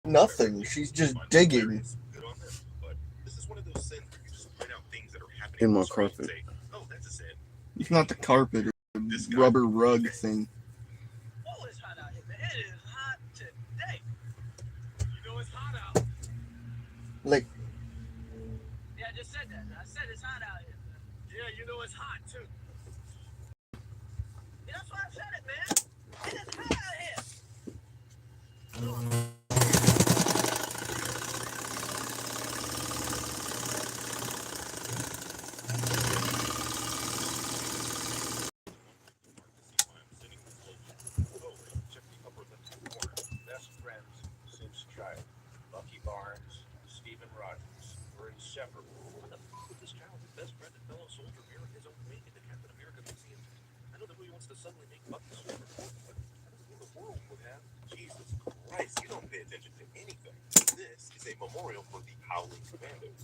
Nothing. She's just digging. In my carpet. It's not the carpet or rubber rug thing. Oh, it's hot out here, man. It is hot today. You know it's hot out. Like, Yeah, I just said that. I said it's hot out here, man. Yeah, you know it's hot too. Yeah, that's why I said it, man. It is hot out here. Best friends since child. Bucky Barnes, Stephen Rogers were inseparable. What the fuck with this childhood best friend and fellow soldier bearing his own way into Captain America Museum? I know the movie wants to suddenly make Bucky super important, but I don't think the world would have. Jesus Christ, you don't pay attention to anything. This is a memorial for the Howling Commandos.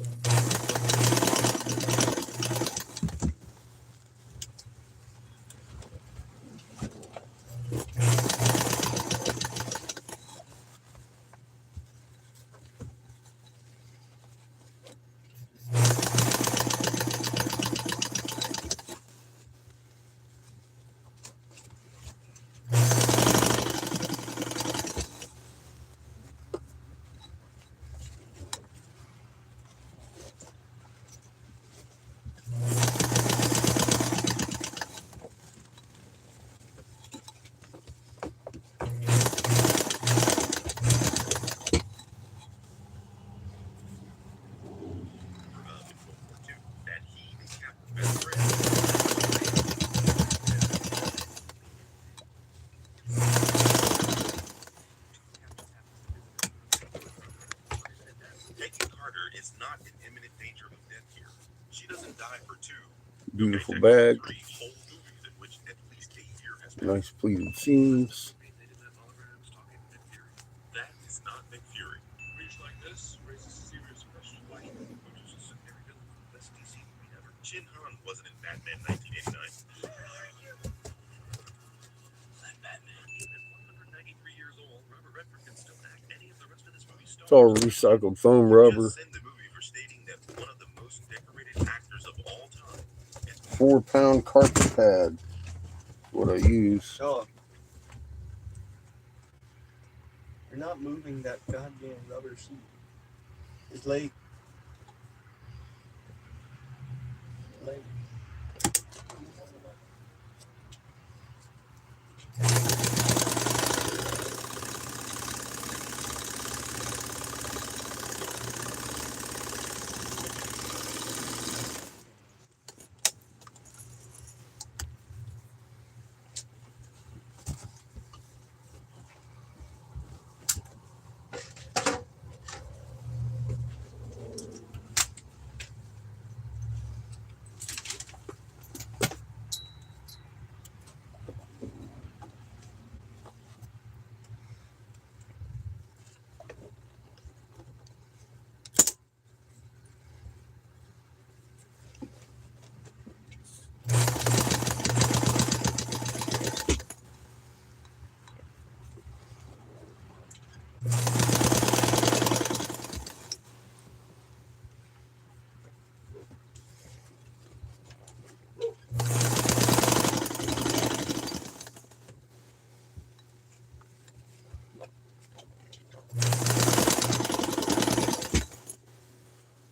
Beautiful bag. Nice pleated seams. That is not Nick Fury. Reach like this raises serious questions. Why should just a secondary villain for the best DC movie ever? Shin Han wasn't in Batman 1989. That Batman, even at 193 years old, Robert Redford can still act any of the rest of this movie's stars. It's all recycled foam rubber. Just in the movie for stating that one of the most decorated actors of all time. 4-pound carpet pad. What I use. dog. You're not moving that goddamn rubber seat. It's late. Late.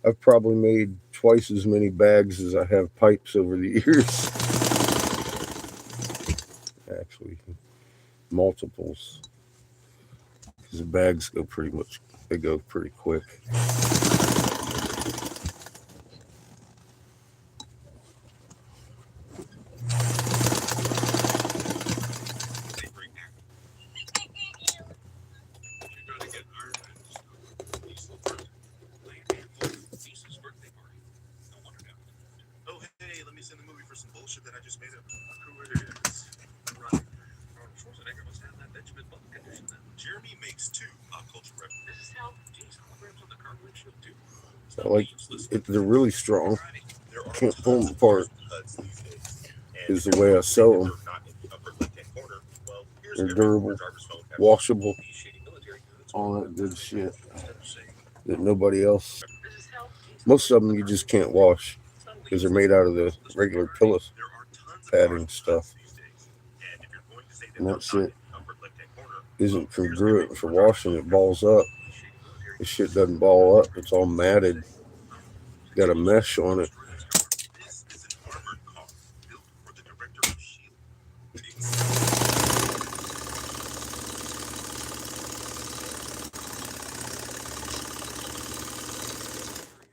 I've probably made twice as many bags as I have pipes over the years. Actually, multiples. Because the bags go they go pretty quick. They're really strong. Can't pull them apart. Is the way I sell them. They're durable, washable. all that good shit Instead of saying, that nobody else. This is hell. Most of them you just can't wash because they're made out of the regular pillow there are tons of padding cars stuff, these days. And if you're going to say that and they're that not shit in comfort left-hand corner, isn't for washing. It balls up. This shit doesn't ball up. It's all matted. Got a mesh on it. this is an armored car built for the director of S.H.I.E.L.D.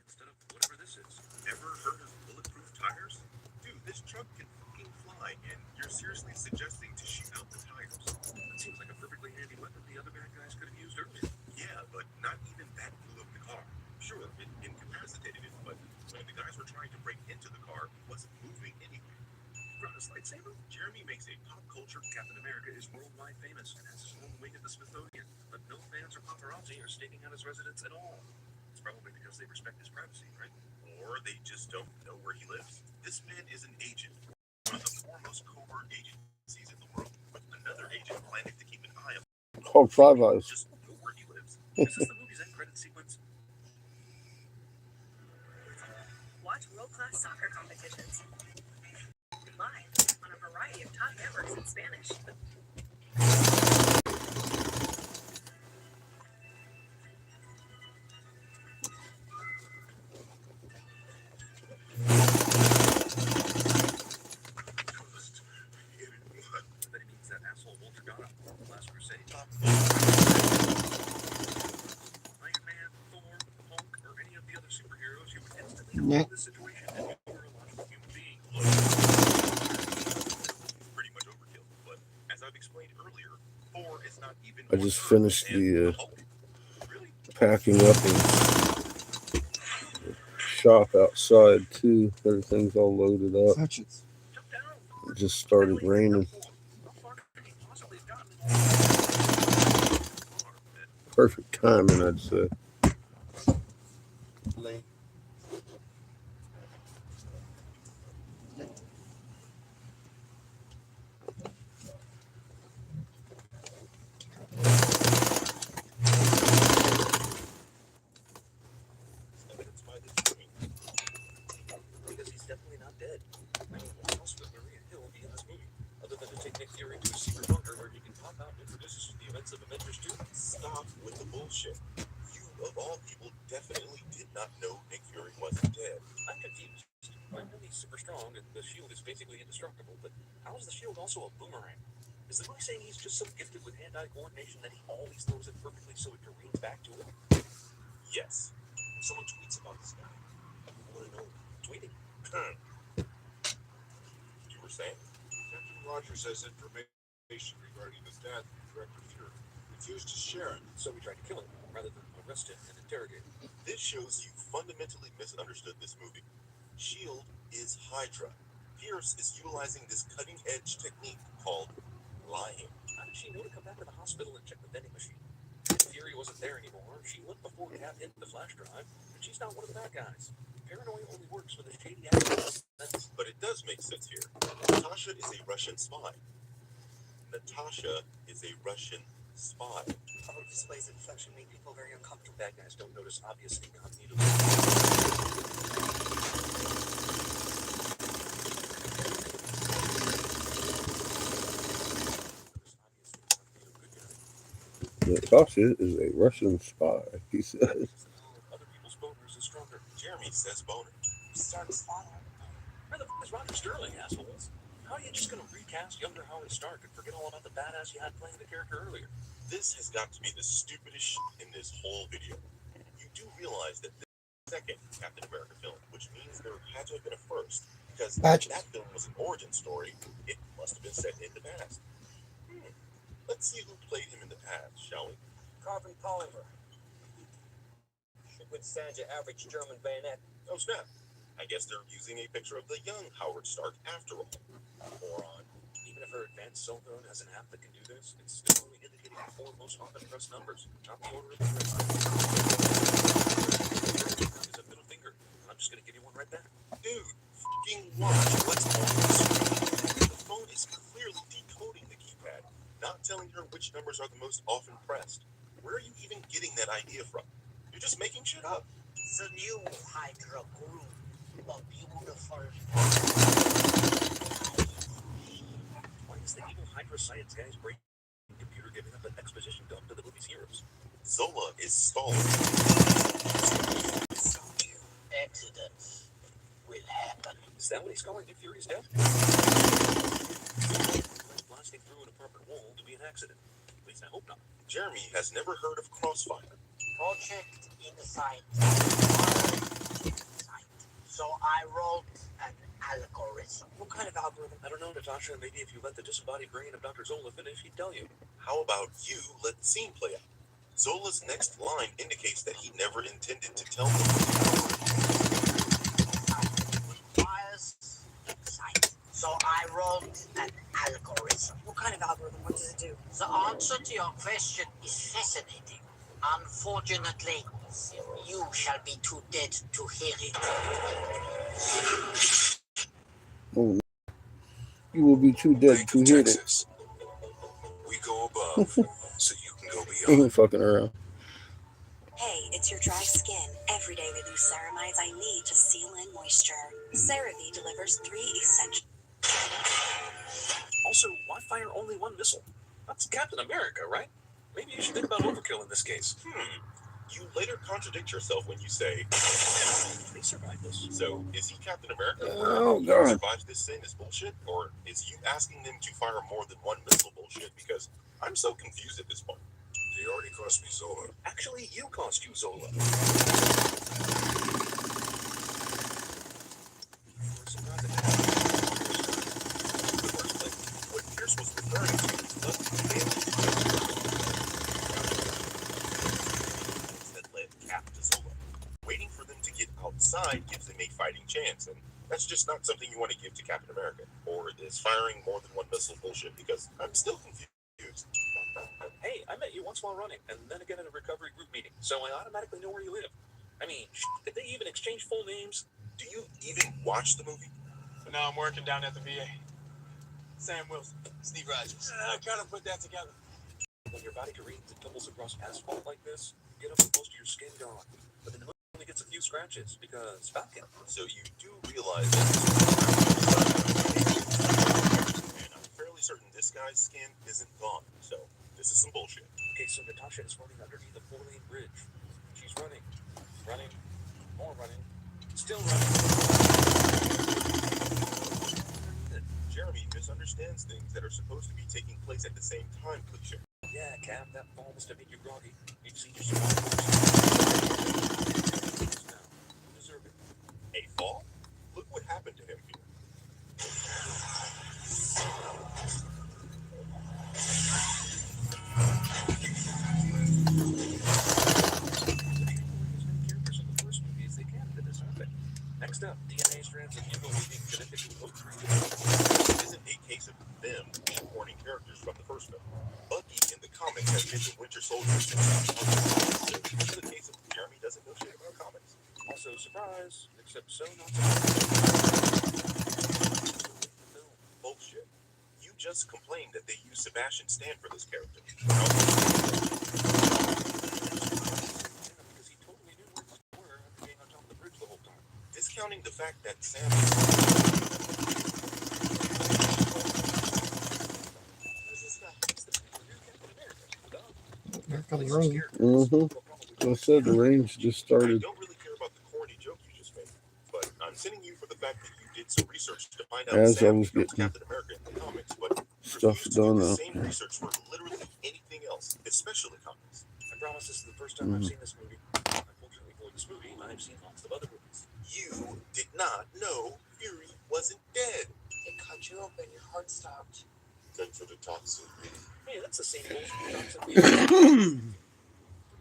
Instead of whatever this is. Ever heard of bulletproof tires? Dude, this truck can fucking fly, and you're seriously suggesting to shoot out the tires. That seems like a perfectly handy weapon the other bad guys could have used earlier. Yeah, but not even that blew up the car. Sure, it incapacitated it, but when the guys were trying to break into the car, it wasn't moving anyway. Brought his lightsaber? Jeremy makes a pop culture Captain America is worldwide famous and has his own wing at the Smithsonian, but no fans or paparazzi are staking out his residence at all. It's probably because they respect his privacy, right? Or they just don't know where he lives. This man is an agent, one of the foremost covert agencies in the world, with another agent planning to keep an eye on him. Called Five Eyes. Just know where he lives. Is this the movie's end credit sequence? Watch world-class soccer competitions live on a variety of top networks in Spanish. That he means that asshole Walter Goddard from The Last Crusade. Iron Man, Thor, Hulk, or any of the other superheroes, you would instantly know this situation and you were a logical human being. Pretty much overkill, but as I've explained earlier, Thor is not even. I just finished the Really? packing up and shop outside too. Everything's all loaded up. Touch it. Jump down. It just started raining. How far could he possibly have gotten? Perfect timing, I'd say. Lane. Evidence by this movie. Because he's definitely not dead. I mean, what else would Maria Hill be in this movie? Other than to take Nick Fury to a secret bunker where he can pop out and introduce us to the events of Avengers 2? Stop with the bullshit. You, of all people, definitely did not know Nick Fury wasn't dead. I'm confused. I know he's super strong and the shield is basically indestructible, but how is the shield also a boomerang? Is the movie saying he's just so gifted with hand-eye coordination that he always throws it perfectly so it careens back to him? Yes. If someone tweets about this guy, I want to know. Tweeting? You were saying? Captain Rogers has information regarding his death. Director Fury refused to share it. So we tried to kill him rather than arrest him and interrogate him. This shows you fundamentally misunderstood this movie. S.H.I.E.L.D. is Hydra. Pierce is utilizing this cutting-edge technique called lying. How did she know to come back to the hospital and check the vending machine? If Fury wasn't there anymore, she went before Cap hit the flash drive, and she's not one of the bad guys. Paranoia only works with a shady actor. But it does make sense here. Natasha is a Russian spy. Natasha is a Russian spy. Public displays of affection make people very uncomfortable. Bad guys don't notice obvious incognito. Natasha is a Russian spy, he says. Other people's boners is stronger. Jeremy says boner. Stark's father. Where the f is Roger Sterling, assholes? How are you just gonna recast younger Howard Stark and forget all about the badass you had playing the character earlier? This has got to be the stupidest shit in this whole video. You do realize that this is the second Captain America film, which means there had to have been a first, because Patches. that film was an origin story. It must have been set in the past. Let's see who played him in the past, shall we? Carvin Polymer. Should withstand your average German bayonet. Oh snap. I guess they're using a picture of the young Howard Stark after all. Moron. Even if her advanced cell phone has an app that can do this, it's still only indicating the four most often pressed numbers, not the order of the press. It's a middle finger. I'm just gonna give you one right back. Dude, fucking watch what's on the screen. The phone is clearly decoding the keypad, not telling her which numbers are the most often pressed. Where are you even getting that idea from? You're just making shit up. The new Hydra grew a beautiful. Why is the evil Hydra science guy's brain computer giving up an exposition dump to the movie's heroes? Zola is stalling. Accidents will happen. Is that what he's calling Nick Fury's death? Blasting through an apartment wall to be an accident. At least I hope not. Jeremy has never heard of Crossfire. Project Insight. So I wrote an algorithm. What kind of algorithm? I don't know, Natasha. Maybe if you let the disembodied brain of Dr. Zola finish, he'd tell you. How about you let the scene play out? Zola's next line indicates that he never intended to tell them. Requires insight. So I wrote an algorithm. What kind of algorithm? What does it do? The answer to your question is fascinating. Unfortunately, you shall be too dead to hear it. Oh, you will be too dead to hear it. Texas. We go above, so you can go He beyond. ain't fucking around. Hey, it's your dry skin. Every day we lose ceramides I need to seal in moisture. CeraVe delivers 3 essential. Also, why fire only one missile? That's Captain America, right? Maybe you should think about overkill in this case. You later contradict yourself when you say, They survived this. so is he Captain America? Oh, Who God. survives this sin is bullshit? Or is you asking them to fire more than one missile bullshit? Because I'm so confused at this point. They already cost me Zola. Actually, you cost you Zola. What Pierce was referring to is the that led Cap to Zola. Waiting for them to get outside gives them a fighting chance, and that's just not something you want to give to Captain America. Or is firing more than one missile bullshit? Because I'm still confused. Hey, I met you once while running, and then again at a recovery group meeting, so I automatically know where you live. I mean, did they even exchange full names? Do you even watch the movie? But now I'm working down at the VA. Sam Wilson, Steve Rogers. I gotta put that together. When your body careens and tumbles across asphalt like this, you get up and most of your skin gone. But then the movie only gets a few scratches because Falcon. So you do realize that. And I'm fairly certain this guy's skin isn't gone. So this is some bullshit. Okay, so Natasha is running underneath a 4-lane bridge. She's running, more running, still running. Jeremy misunderstands things that are supposed to be taking place at the same time, cliche. Yeah, Cap, that fall must have made you groggy. You've seen your survivors. Now, you deserve it. A fall? Look what happened to him here. Characters in the first movie as they can to this outfit. Next up, DNA strands of mutating genetically altered. This isn't a case of them shoehorning characters from the first film. Bucky in the comics has been the Winter Soldier since so this is a case of Jeremy doesn't know shit about comics. Also, surprise, except so not surprise. Bullshit. You just complained that they use Sebastian Stan for this character. Because he totally knew where these were after being on top of the bridge the whole time. Discounting the fact that Sam Here comes rain. I said the range just I started. don't really care about the corny joke you just made, but I'm sending you for the fact that you did some research to find out As I Sam was becomes getting Captain America in the comics, but stuff refused to done do the now. same research for literally anything else, especially comics. I promise this is the first time I've seen this movie. Unfortunately for this movie, I've seen lots of other movies. You did not know Fury wasn't dead. They cut you open, your heart stopped. Then for the toxin. Hey, that's the same bullshit. Pretty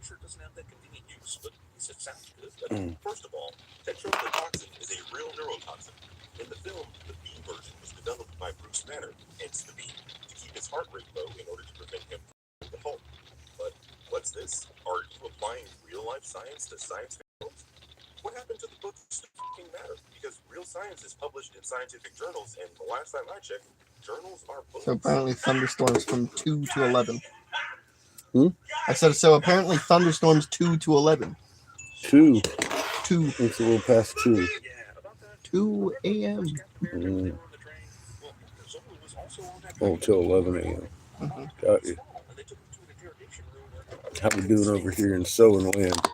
sure it doesn't have that convenient use, but at least it sounds good. But First of all, tetrodotoxin is a real neurotoxin. In the film, the B version was developed by Bruce Banner, hence the B, to keep his heart rate low in order to prevent him from the Hulk. But what's this? Are you applying real-life science to science fiction books? What happened to the books that fucking matter? Because real science is published in scientific journals, and the last time I checked, journals are books. So apparently thunderstorms from 2 to 11. I said so. Apparently, thunderstorms 2 to 11. 2. 2 It's a little past 2. Yeah, about that. 2 a.m. First Captain America, they were on the train. Well, Zola was also on that Oh, train. till 11 a.m. Got you. Small, and they took him to an interrogation room where How we doing over here in Sewing Land?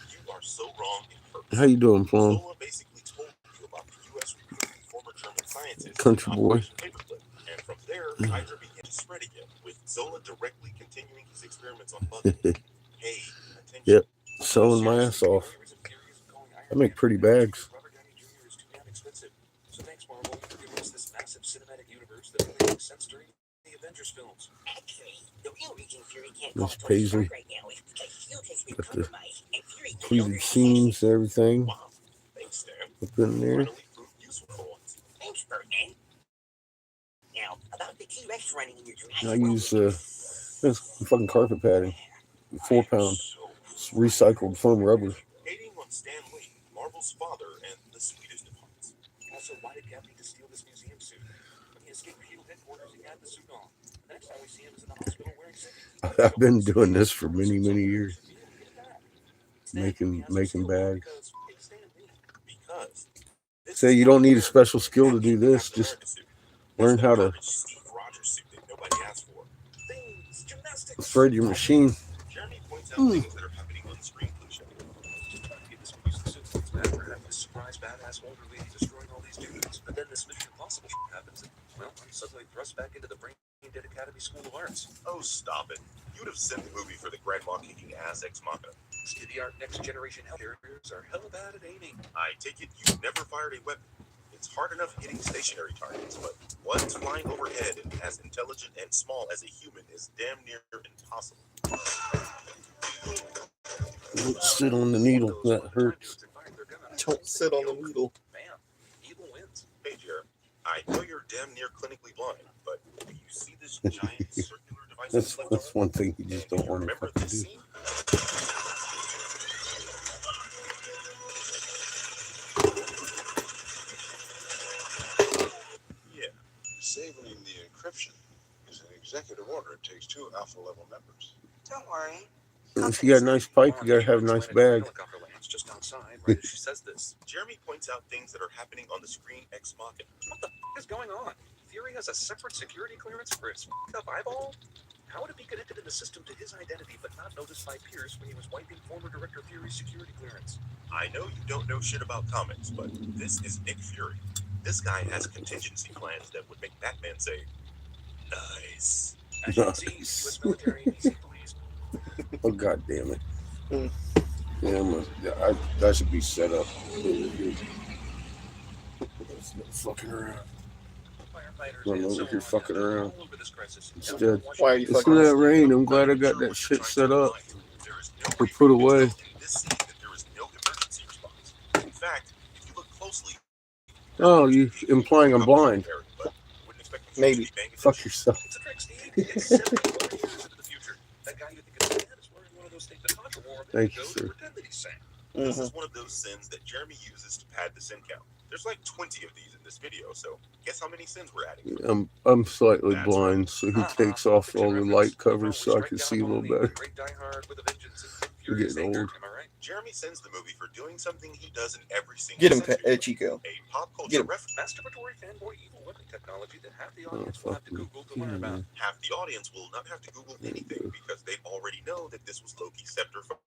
You are so wrong in purpose. How you doing, Plum? Zola basically told you about the U.S. recruiting former German scientists Country in boy. Operation Paperclip. And from there, Hydra began to spread again, with Zola directly continuing his experiments on bugs. Pay attention. Yep. Sewing my ass off. I make pretty bags. Robert Downey Jr. is too damn expensive. So thanks, Marvel, for giving us this massive cinematic universe that only makes sense during the Avengers films. Actually, the real reason Fury can't Miss call Tony Paisley. Stark right now is because Shield has been Got the compromised, and Fury no pleated longer has seams, everything Wow. Thanks, Stan. up in there. Finally proved useful for once. Thanks, Birdman. Now, about the T-Rex running in your Jurassic I World use video. this fucking carpet padding, 4 pound So recycled foam rubber. hating on Stan Lee, Marvel's father, and the sweetest of hearts. Also, why did Cap need to steal this museum suit? When he escaped Shield headquarters, he had the suit on. The next time we see him is in the hospital wearing sick. I've been doing this for many years, making bags. Because Say you don't need a special skill to do this. Just learn how to Steve Rogers suit that nobody asked for. Things, gymnastics. thread your machine. Jeremy points out things that are happening on the screen, cliche. Just trying to get this movie some suits. It's mad for having this surprise badass older lady destroying all these dudes. But then this Mission Impossible shit happens, and, well, I'm suddenly thrust back into the Brain Dead Academy School of Arts. Oh, stop it. You'd have sent the movie for the grandma kicking ass ex machina. State-of-the-art next generation hell carriers are hella bad at aiming. I take it you've never fired a weapon. It's hard enough hitting stationary targets, but ones flying overhead and as intelligent and small as a human is damn near impossible. Don't sit on the needle. That hurts. Don't sit on the needle. Bam. Evil wins. Hey, Jared, I know you're damn near clinically blind, but do you see this giant circular device? That's one thing you just don't want to Remember fucking this do. scene? Yeah. Disabling the encryption is an executive order. It takes 2 alpha level members. Don't worry. If you got a nice pipe, you gotta have a nice bag. Helicopter lands just outside, right as she says this. Jeremy points out things that are happening on the screen ex machina. What the f is going on? Fury has a separate security clearance for his f***ed up eyeball? How would it be connected in the system to his identity but not noticed by Pierce when he was wiping former Director Fury's security clearance? I know you don't know shit about comics, but this is Nick Fury. This guy has contingency plans that would make Batman say, nice. As you can see, U.S. military and DC police. Oh, god damn it. Yeah, that should be set up. Fucking around. Firefighters Run and over so here on fucking are around. all over this crisis. Instead, Why are you listen fucking to that rain. I'm glad I got that shit set up There is no or way put you can away. tell in this scene that there is no emergency response. In fact, if you look closely, Oh, you implying I'm blind. but wouldn't expect you to Maybe. be paying Fuck attention. yourself. It's a trick, Steve. It's 74 years into the future. That guy you think is dead is wearing one of those things that Natasha wore a minute Thank you, ago sir. to pretend that he's sane. This is one of those sins that Jeremy uses to pad the sin count. There's like 20 of these in this video, so guess how many sins we're adding? I'm slightly blind, so he takes off all the light covers so I can see a little better. We're getting old. Jeremy sends the movie for doing something he does in every single Get him, century. Chico. A pop Get culture him. reference. Masturbatory fanboy evil weapon technology that half the Oh, audience will have to fucking Google to learn about. Half the audience will not have to Google anything because they already know that this was Loki's scepter from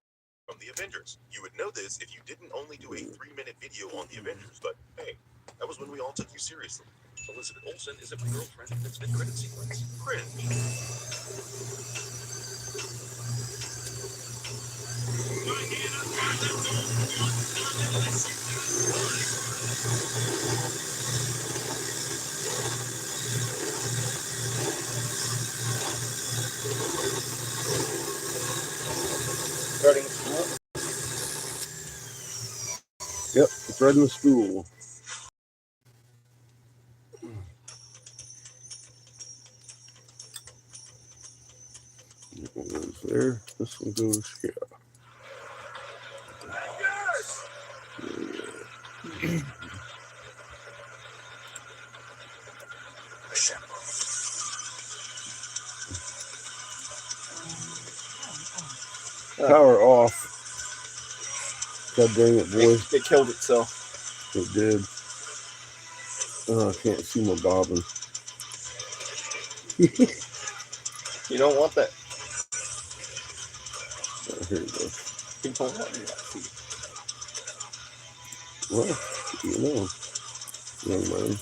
the Avengers. You would know this if you didn't only do a 3-minute video on the Avengers, but hey, that was when we all took you seriously. Elizabeth Olsen isn't my girlfriend in its mid-credit sequence. Cringe. Starting school. Yep, threading the spool. That one goes there. This one goes here. Power off. God dang it, boy. It killed itself. It did. Oh, I can't see my bobbin. You don't want that. Oh, here we go. You don't want that. Well, you know, young man.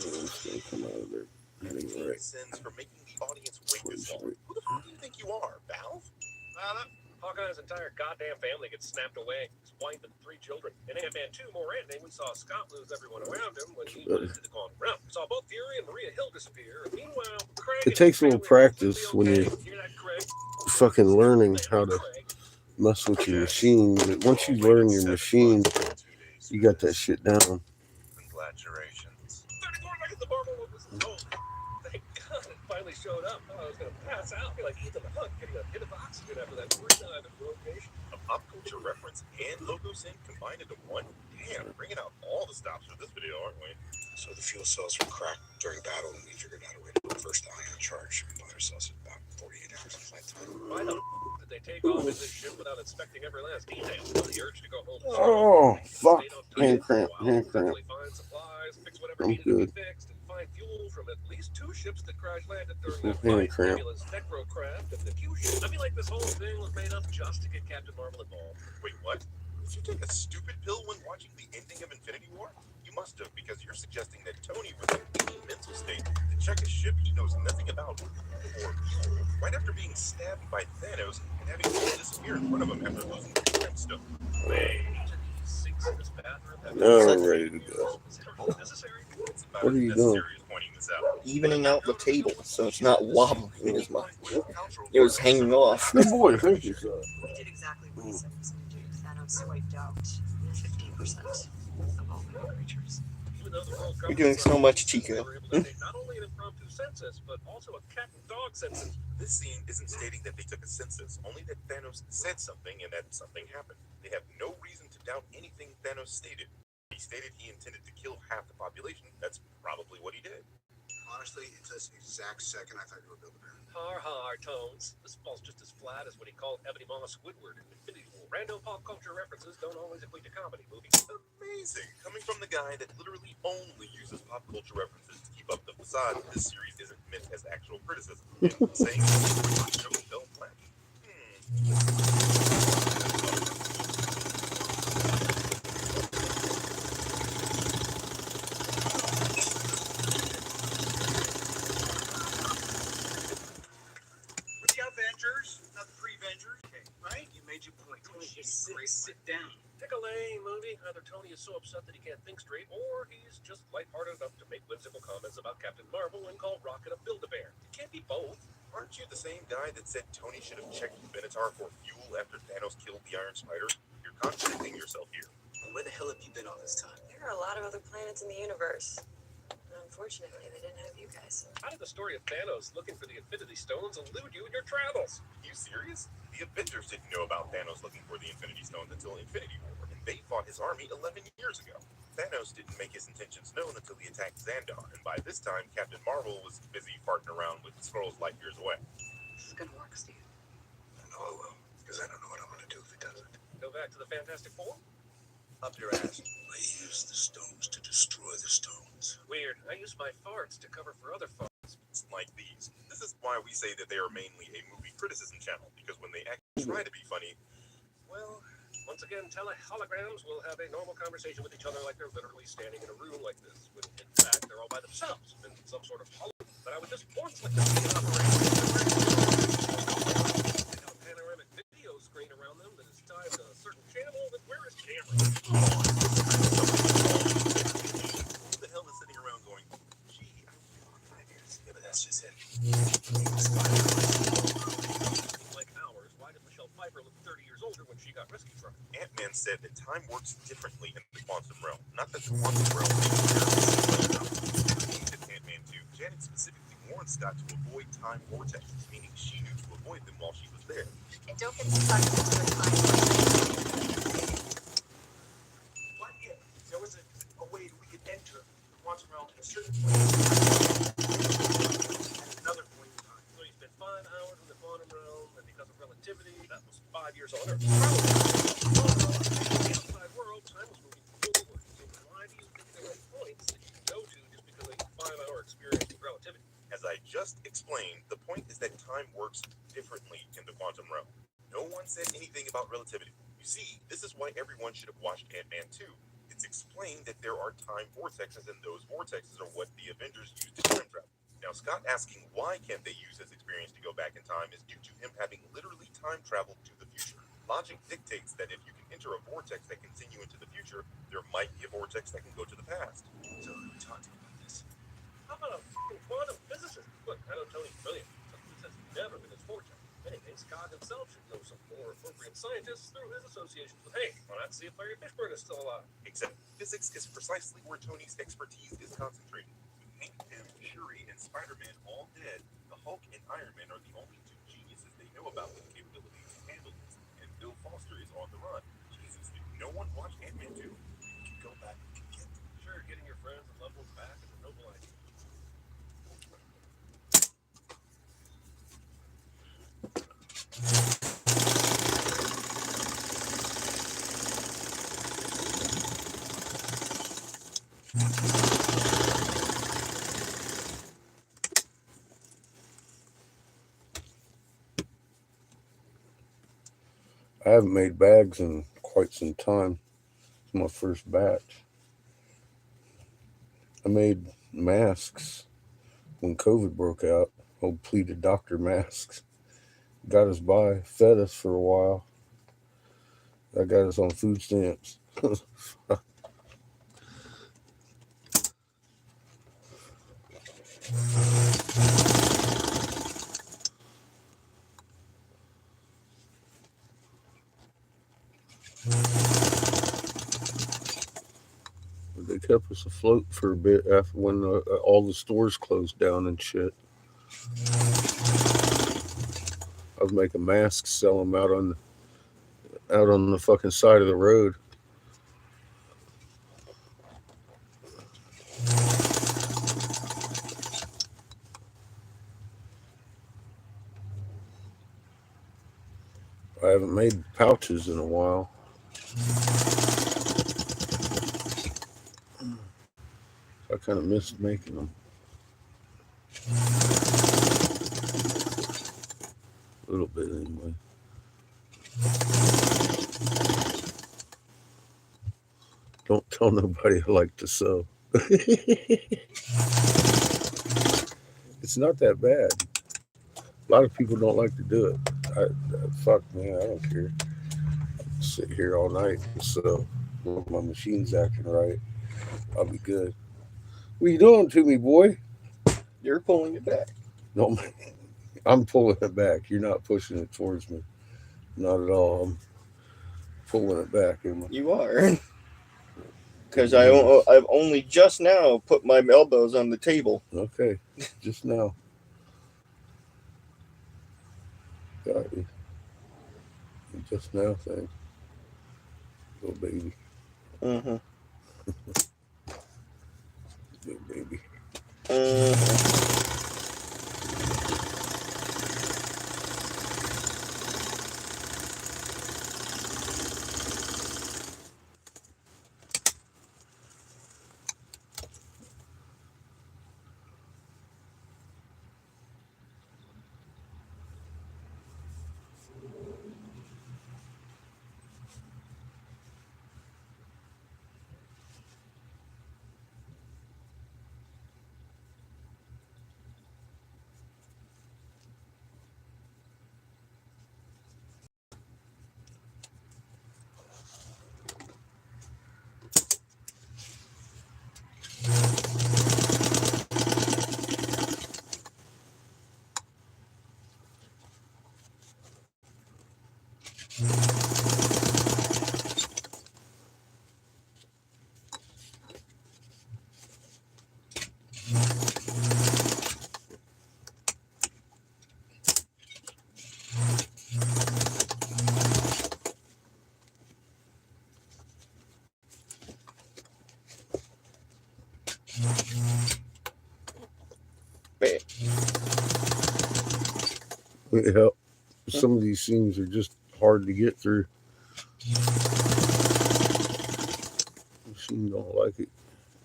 I'm just going to come out of there. Heading right. Sins for making the audience wait this long. Straight. Who the fuck do you think you are, Valve? Hawkeye's entire goddamn family gets snapped away. His wife and 3 children. In Ant-Man 2, more ending, we saw Scott lose everyone around him when he went into the Golden Realm. We saw both Fury and Maria Hill disappear. Meanwhile, Craig It takes a little practice when you're Hear that, Craig? fucking learning how to mess with your machine. But once you learn your machine, you got that shit down. Congratulations. 34 seconds the Marvel was gold. Thank God it finally showed up. I was gonna pass out, be like Ethan Hunt getting a hit of oxygen after that first time in Rogue Nation. A pop culture reference and logo sync combined into one? Damn, bringing out all the stops for this video, aren't we? So the fuel cells were cracked during battle, and we figured out a way to put first ion charge. We bought ourselves about 48 hours of flight time. Why the did they take off in this ship without inspecting every last detail? The urge to go home. Oh, fuck. Hand cramp, hand cramp. Find supplies, fix whatever I'm needed to good. be fixed, and find fuel from at least 2 ships that crash landed during Hand that fight. cramp. Nebula's Necrocraft and the Q ship. I feel like this whole thing was made up just to get Captain Marvel involved. Wait, what? Did you take a stupid pill when watching the ending of Infinity War? You must have, because you're suggesting that Tony was in any mental state to check a ship he knows nothing about. Or right after being stabbed by Thanos and having to disappear in front of him after losing the Time Stone. Wait, each of these sinks in this bathroom have Now I'm ready to go. Is it really necessary? It's about What are as you doing? necessary as pointing this out. Evening out the table so it's not wobbling as much. It was hanging off. Good boy, thank you, sir. We did exactly what he said he was going to do. Thanos wiped out 15% of all living creatures. Even though the world You're doing so much, Chico. they were able to take not only an impromptu census, but also a cat and dog census. This scene isn't stating that they took a census, only that Thanos said something and that something happened. They have no reason to doubt anything Thanos stated. He stated he intended to kill half the population. That's probably what he did. Honestly, it's this exact second I thought you were building a Har har, Tones. This fall's just as flat as what he called Ebony Moss Squidward in Infinity War. Random pop culture references don't always equate to comedy movies. Amazing. Coming from the guy that literally only uses pop culture references to keep up the facade, this series isn't meant as actual criticism. And saying that show fell flat. With the Avengers, not the pre-Vengers, okay, right? You made your point. Just sit down. Pick a lane movie. Either Tony is so upset that he can't think straight, or he's just lighthearted enough to make whimsical comments about Captain Marvel and call Rocket a Build-A-Bear. It can't be both. Aren't you the same guy that said Tony should have checked Benatar for fuel after Thanos killed the Iron Spider? You're contradicting yourself here. Where the hell have you been all this time? There are a lot of other planets in the universe. Unfortunately, they didn't have you guys. How did the story of Thanos looking for the Infinity Stones elude you in your travels? Are you serious? The Avengers didn't know about Thanos looking for the Infinity Stones until Infinity War, and they fought his army 11 years ago. Thanos didn't make his intentions known until he attacked Xandar, and by this time, Captain Marvel was busy farting around with the Skrulls light years away. This is gonna work, Steve. I know I will, because I don't know what I'm going to do if it doesn't. Go back to the Fantastic Four? Up your ass. I use the stones to destroy the stones. Weird. I use my farts to cover for other farts. It's like these. This is why we say that they are mainly a movie criticism channel, because when they actually try to be funny, well, Once again, teleholograms will have a normal conversation with each other like they're literally standing in a room like this, when in fact they're all by themselves in some sort of hologram. But I would just once like to see an operation. They have a panoramic video screen around them that is tied to a certain channel. That where is camera? who the hell is sitting around going, gee, I want 5 years? Yeah, but that's just it. Like ours, why did Michelle Pfeiffer look 30 years older when she got rescued from it? Ant-Man said that time works differently in the quantum realm, not that the quantum realm makes Ant-Man 2, Janet specifically warned Scott to avoid time vortexes, meaning she knew to avoid them while she was there. And don't get stuck into the time. What if there was a way that we could enter the quantum realm at a certain point in time, at another point in time? So you spent 5 hours in the quantum realm, and because of wonder. Probably. In the outside world, time was moving forward. So why do you think there are points that you can go to just because of a 5-hour experience with relativity? As I just explained, the point is that time works differently in the quantum realm. No one said anything about relativity. You see, this is why everyone should have watched Ant-Man 2. It's explained that there are time vortexes, and those vortexes are what the Avengers use to time travel. Now, Scott asking why can't they use his experience to go back in time is due to him having literally time traveled to the future. Logic dictates that if you can enter a vortex that can send you into the future, there might be a vortex that can go to the past. So who taught you about this? How about a quantum physicist? Look, I know Tony's brilliant. Something that's never been his forte. Anyway, Scott himself should know some more appropriate scientists through his associations with Hank. Why not see if Larry Fishburne is still alive? Except physics is precisely where Tony's expertise is concentrated. With Hank Pym, Shuri, and Spider-Man all dead, the Hulk and Iron Man are the only two geniuses they know about with capabilities to handle this, and Bill Foster is on the run. Jesus, did no one watch Ant-Man 2? You can go back and get them. Sure, getting your friends and loved ones back is a noble idea. I haven't made bags in quite some time. It's my first batch. I made masks when COVID broke out, old pleated doctor masks. Got us by, fed us for a while. That got us on food stamps. They kept us afloat for a bit after when all the stores closed down and shit. I was making masks, sell them out on the fucking side of the road. I haven't made pouches in a while. I kind of missed making them. A little bit anyway. Don't tell nobody I like to sew. It's not that bad. A lot of people don't like to do it. Fuck, man, I don't care. I'll sit here all night and sew. If my machine's acting right, I'll be good. What are you doing to me, boy? You're pulling it back. No, I'm pulling it back. You're not pushing it towards me. Not at all. I'm pulling it back. You are. Because I've only just now put my elbows on the table. Okay, just now. Got you. Just now thing. Little baby. Mm-hmm. Little baby. Yeah, some of these seams are just hard to get through. Machine don't like it.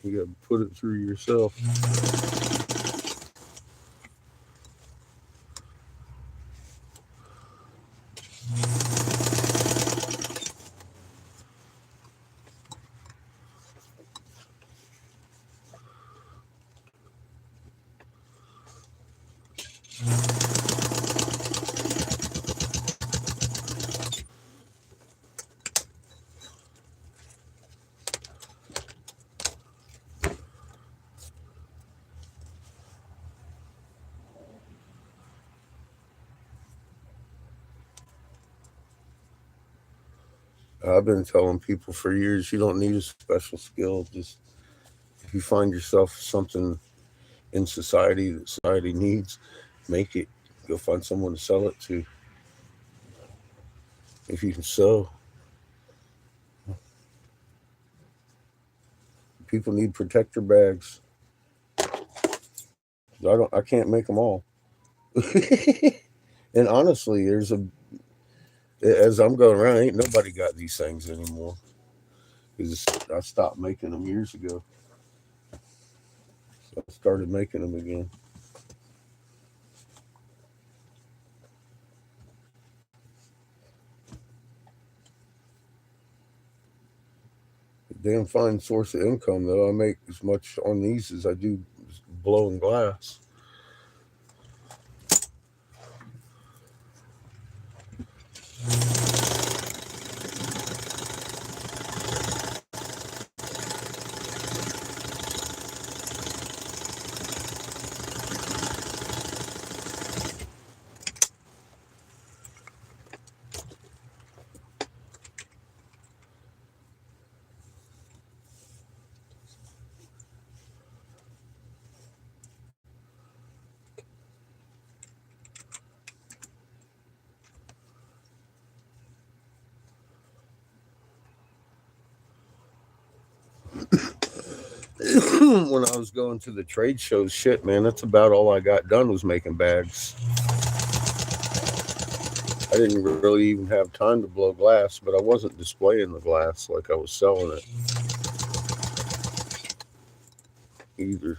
You gotta put it through yourself. I've been telling people for years, you don't need a special skill. Just if you find yourself something in society that society needs, make it. Go find someone to sell it to. If you can sew, people need protector bags. I can't make them all. And honestly, as I'm going around, ain't nobody got these things anymore. Because I stopped making them years ago. So I started making them again. Damn fine source of income, though. I make as much on these as I do blowing glass. When I was going to the trade shows, shit, man, that's about all I got done was making bags. I didn't really even have time to blow glass, but I wasn't displaying the glass like I was selling it either.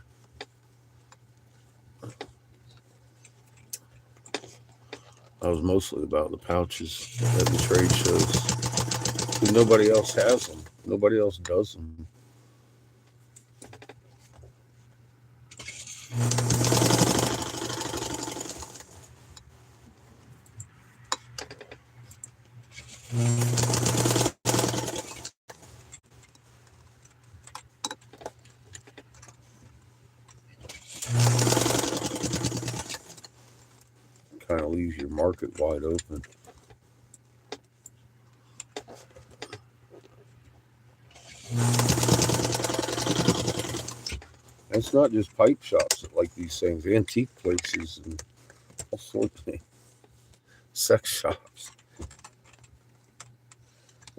I was mostly about the pouches at the trade shows. Because nobody else has them. Nobody else does them. Kind of leaves your market wide open. It's not just pipe shops that like these things, antique places and all sorts of things. Sex shops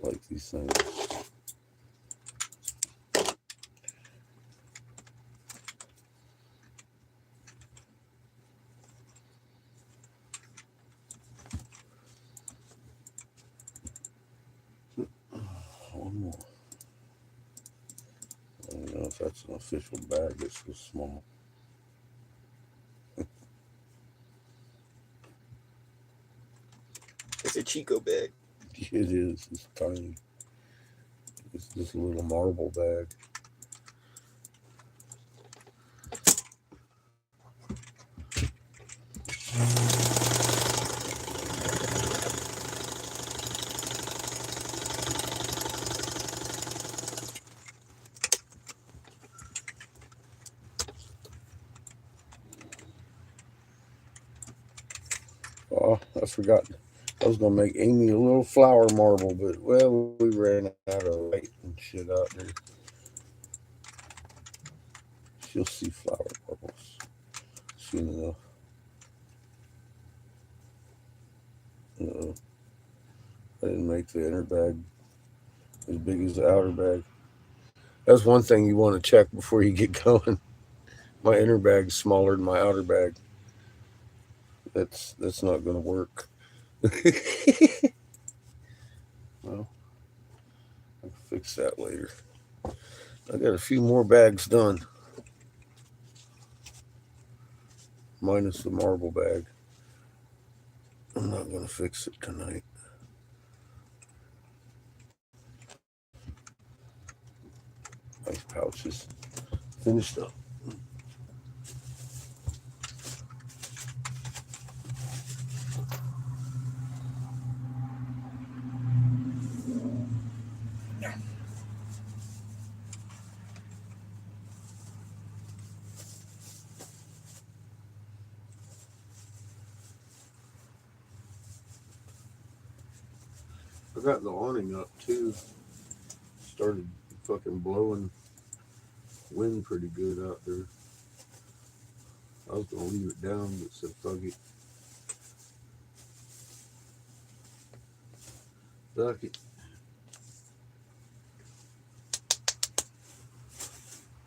like these things. One more. I don't know if that's an official bag. It's so small. It's a Chico bag. It is. It's tiny. It's just a little marble bag. Oh, I forgot. I was gonna make Amy a little flower marble, but well, we ran out of light and shit out there. She'll see flower marbles soon enough. I didn't make the inner bag as big as the outer bag. That's one thing you want to check before you get going. My inner bag's smaller than my outer bag. That's not going to work. Well, I'll fix that later. I got a few more bags done. Minus the marble bag. I'm not going to fix it tonight. Nice pouches. Finished up. I got the awning up too. Started fucking blowing wind pretty good out there. I was gonna leave it down, but said fuck it. Fuck it.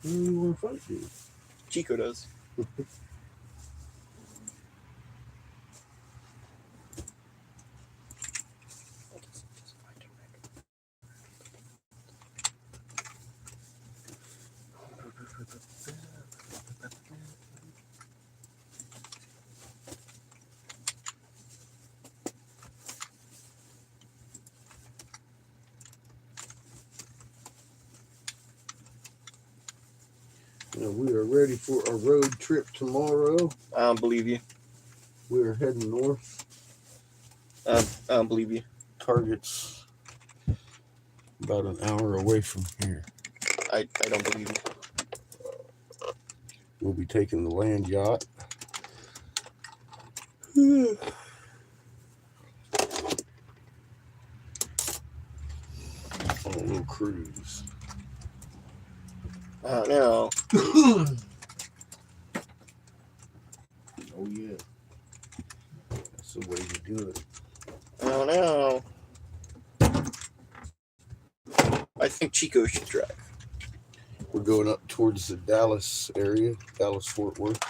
Who do you want to fight, dude? Chico does. Now we are ready for a road trip tomorrow. I don't believe you. We are heading north. I don't believe you. Target's about an hour away from here. I don't believe you. We'll be taking the land yacht. On a little cruise. I don't know. Oh yeah. That's the way to do it. I don't know. I think Chico should drive. We're going up towards the Dallas area, Dallas Fort Worth.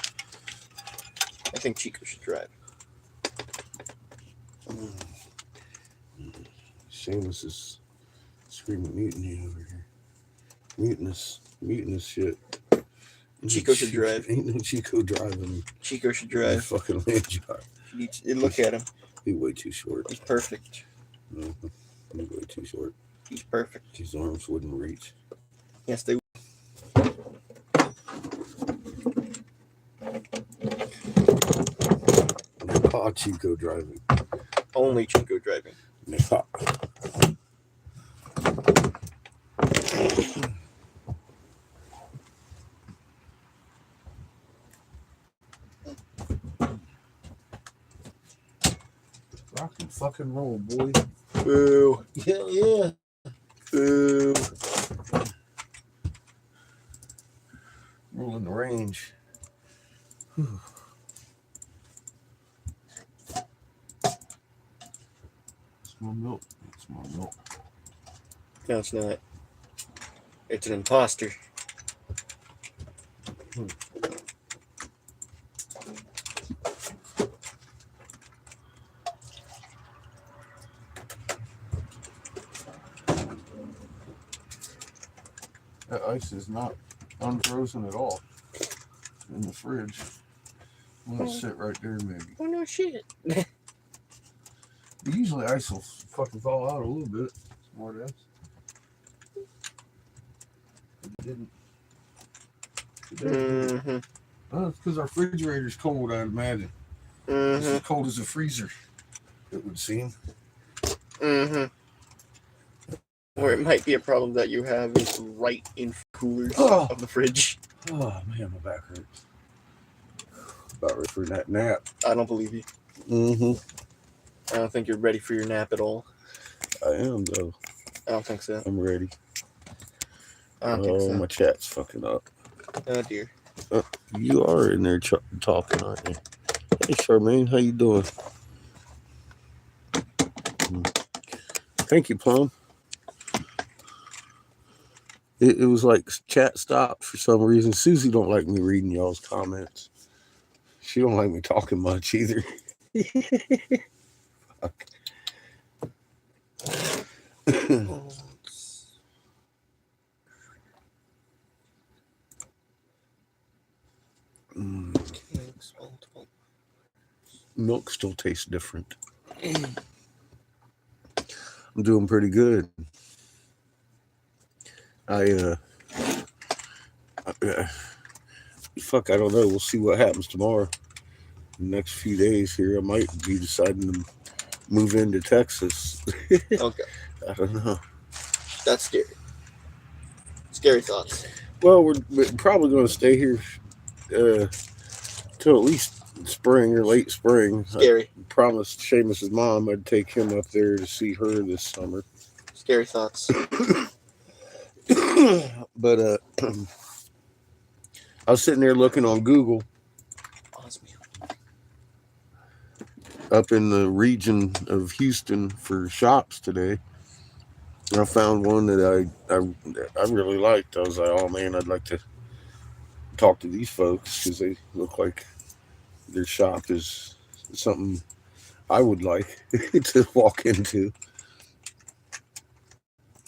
I think Chico should drive. Seamus is screaming mutiny over here. Mutinous shit. Chico should drive. Ain't no Chico driving. Chico should The drive. fucking land yacht. Look at him. He's way too short. He's perfect. No, he's way too short. He's perfect. His arms wouldn't reach. Yes, they. Nah, Chico driving. Only Chico driving. Nah. Rock and fucking roll, boy. Boo. Yeah. Boo. Rolling the range. Whew. It's my milk. It's my milk. No, it's not. It's an imposter. That ice is not unfrozen at all in the fridge. I'm gonna sit right there, maybe. Oh no shit. Usually ice will fucking fall out a little bit. Smart ass. But it didn't. Mm-hmm. Oh, it's because our refrigerator's cold, I'd imagine. It's Mm-hmm. as cold as a freezer, it would seem. Mm-hmm. Or it might be a problem that you have is right in coolers Oh. of the fridge. Oh man, my back hurts. About ready for that nap. I don't believe you. Mm-hmm. I don't think you're ready for your nap at all. I am though. I don't think so. I'm ready. I don't think so. My chat's fucking up. Oh dear. You are in there talking, aren't you? Hey, Charmaine, how you doing? Thank you, Plum. It was like chat stopped for some reason. Susie don't like me reading y'all's comments. She don't like me talking much either. Fuck. Milk still tastes different. I'm doing pretty good. Fuck, I don't know. We'll see what happens tomorrow. The next few days here, I might be deciding to move into Texas. Okay, I don't know. that's scary. Scary thoughts. Well, we're probably going to stay here till at least spring or late spring. Scary. I promised Seamus's mom I'd take him up there to see her this summer. Scary thoughts. But I was sitting there looking on Google up in the region of Houston for shops today. And I found one that I really liked. I was like, oh man, I'd like to talk to these folks because they look like their shop is something I would like to walk into.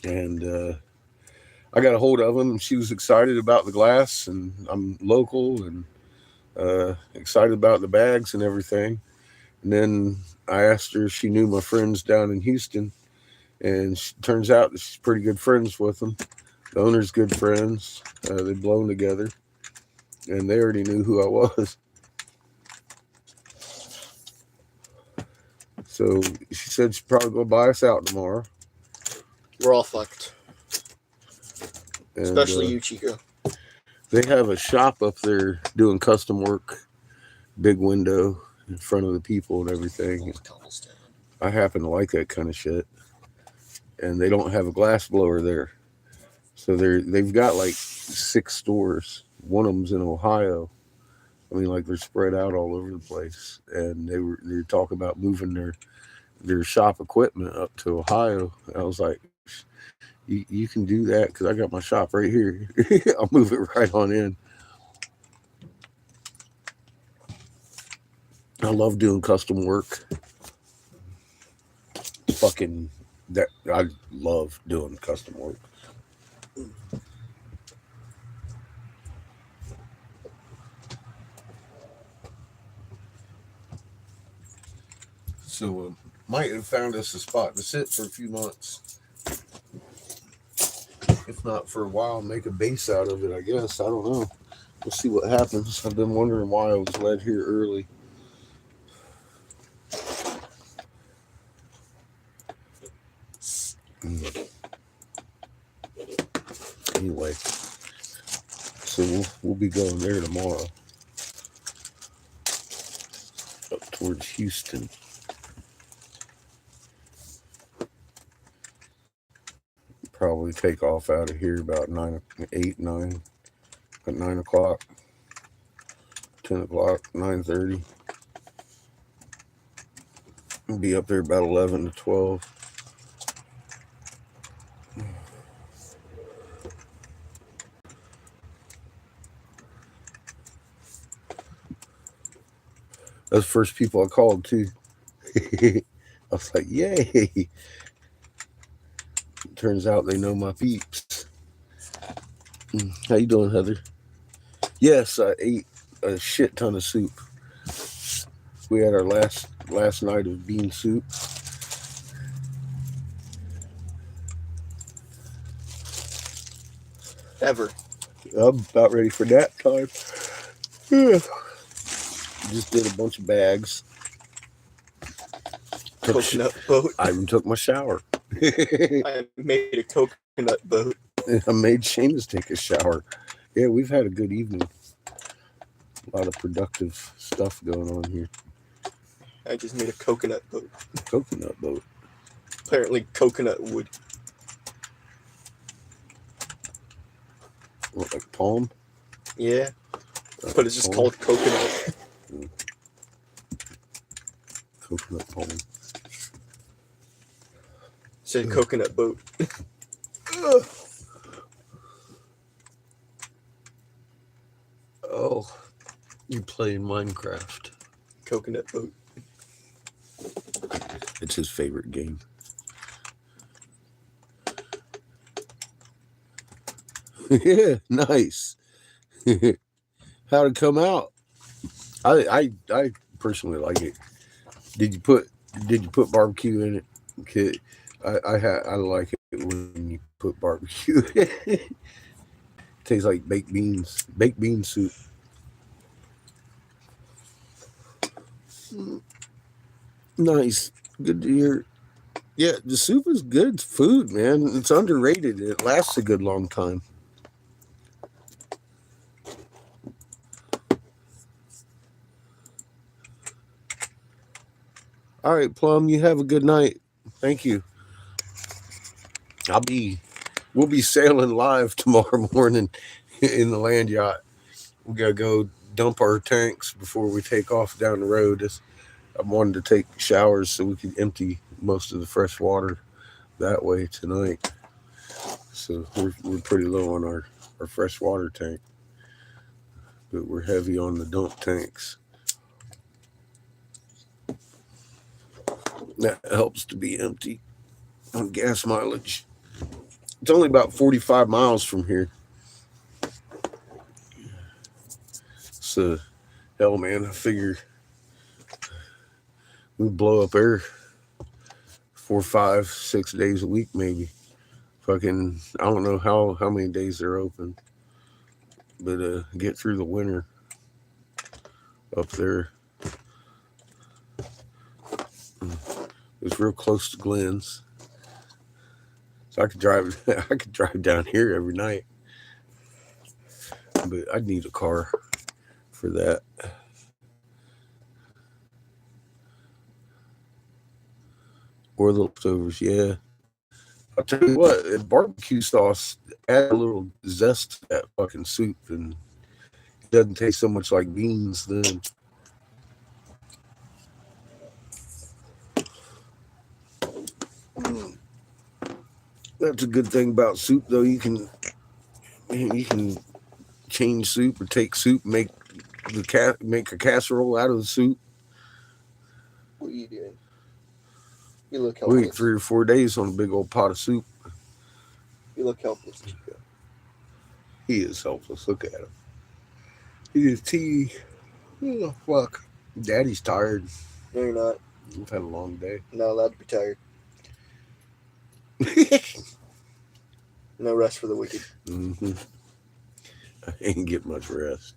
And I got a hold of them, and she was excited about the glass, and I'm local and excited about the bags and everything. And then I asked her if she knew my friends down in Houston, and turns out that she's pretty good friends with them. The owner's good friends. They've blown together, and they already knew who I was. So she said she'd probably go buy us out tomorrow. We're all fucked. And, Especially you, Chico. They have a shop up there doing custom work, big window in front of the people and everything. I happen to like that kind of shit. And they don't have a glass blower there. So they've got like 6 stores. One of them's in Ohio. I mean, like, they're spread out all over the place. And they were talking about moving their shop equipment up to Ohio. And I was like, you can do that because I got my shop right here. I'll move it right on in. I love doing custom work. Fucking that, I love doing custom work. So might have found us a spot to sit for a few months. If not for a while, make a base out of it, I guess. I don't know. We'll see what happens. I've been wondering why I was led here early. Anyway, so we'll be going there tomorrow. Up towards Houston. Probably take off out of here about 9 o'clock, 10 o'clock, 9:30. Be up there about 11 to 12. Those first people I called too. I was like, yay. Turns out they know my peeps. How you doing, Heather? Yes, I ate a shit ton of soup. We had our last night of bean soup. Ever. I'm about ready for nap time. Just did a bunch of bags. Coconut boat. I even took my shower. I made a coconut boat. I made Seamus take a shower. Yeah, we've had a good evening. A lot of productive stuff going on here. I just made a coconut boat. Coconut boat. Apparently coconut wood. What, like palm? Yeah. But it's just called coconut. Coconut palm. Said coconut boat. Oh, you playing Minecraft. Coconut boat. It's his favorite game. Yeah, nice. How'd it come out? I personally like it. Did you put barbecue in it? Okay. I like it when you put barbecue. Tastes like baked bean soup. Nice, good to hear. Yeah, the soup is good food, man. It's underrated. It lasts a good long time. All right, Plum, you have a good night. Thank you. We'll be sailing live tomorrow morning in the land yacht. We gotta go dump our tanks before we take off down the road. I wanted to take showers so we could empty most of the fresh water that way tonight. So we're pretty low on our fresh water tank, but we're heavy on the dump tanks. That helps to be empty on gas mileage. It's only about 45 miles from here. So, hell, man, I figure we blow up air 4, 5, 6 days a week, maybe. Fucking, I don't know how many days they're open, but get through the winter up there. It's real close to Glenn's, so I could drive down here every night, but I'd need a car for that. Or the leftovers, yeah. I'll tell you what, barbecue sauce add a little zest to that fucking soup, and it doesn't taste so much like beans then. That's a good thing about soup, though. You can change soup or take soup, make a casserole out of the soup. What are you doing? You look We helpless. ate 3 or 4 days on a big old pot of soup. You look helpless, Chico. He is helpless. Look at him. He is tea. Oh, fuck. Daddy's tired. No, you're not. We've had a long day. Not allowed to be tired. No rest for the wicked. Mm-hmm. I ain't get much rest.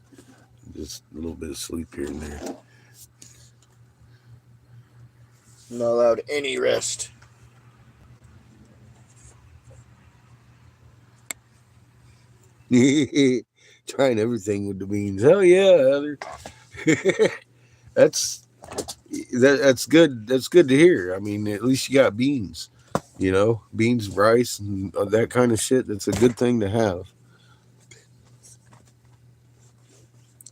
Just a little bit of sleep here and there. Not allowed any rest. Trying everything with the beans. Hell yeah, Heather. That's good. That's good to hear. I mean, at least you got beans. You know, beans, rice, and that kind of shit. That's a good thing to have.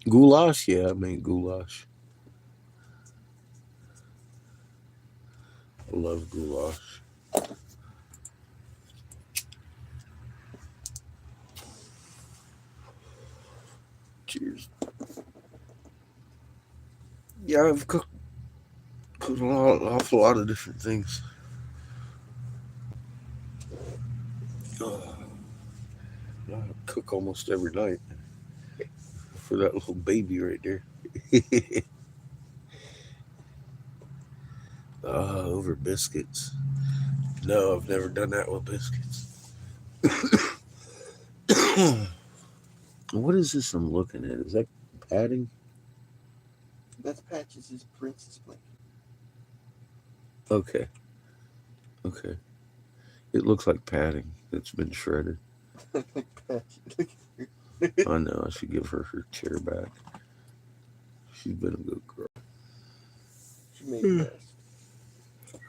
Goulash, yeah, I made goulash. I love goulash. Cheers. Yeah, I've cooked an awful lot of different things. I cook almost every night for that little baby right there. Over biscuits. No, I've never done that with biscuits. What is this I'm looking at? Is that padding? That's Patches' princess blanket. Okay. It looks like padding that's been shredded. I know, I should give her chair back. She's been a good girl. She made it fast.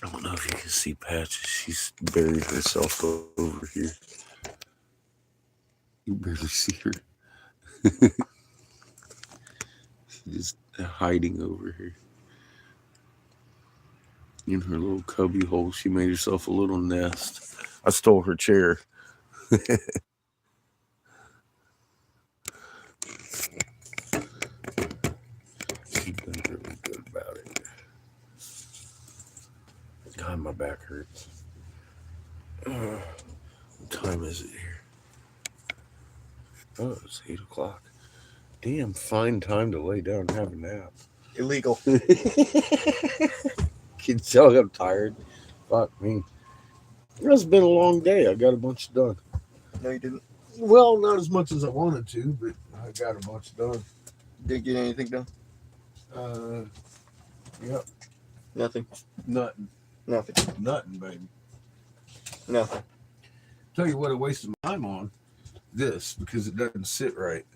I don't know if you can see Patches. She's buried herself over here. You barely see her. She's just hiding over here. In her little cubby hole, she made herself a little nest. I stole her chair. She's been really good about it. God, my back hurts. What time is it here? Oh, it's 8 o'clock. Damn, fine time to lay down and have a nap. Illegal. Can tell I'm tired. Fuck me. It's been a long day. I got a bunch done. No, you didn't. Well, not as much as I wanted to, but I got a bunch done. Didn't get anything done. Yep. Nothing. Nothing. Nothing. Nothing, baby. Nothing. Tell you what I wasted time on. This, because it doesn't sit right.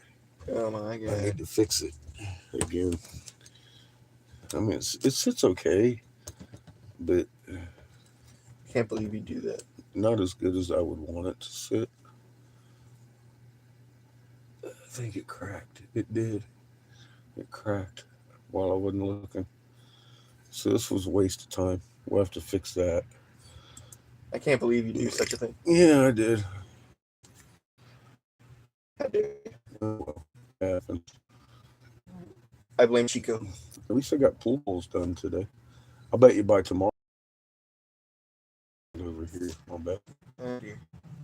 Oh my I god. need to fix it again. I mean, it sits okay, but Can't believe you do that. not as good as I would want it to sit. I think it cracked. It did. It cracked while I wasn't looking. So this was a waste of time. We'll have to fix that. I can't believe you do such a thing. Yeah, I did. How dare you? Oh, well, it happened. I blame Chico. At least I got pool balls done today. I'll bet you by tomorrow. Over here, I'll bet. Oh dear.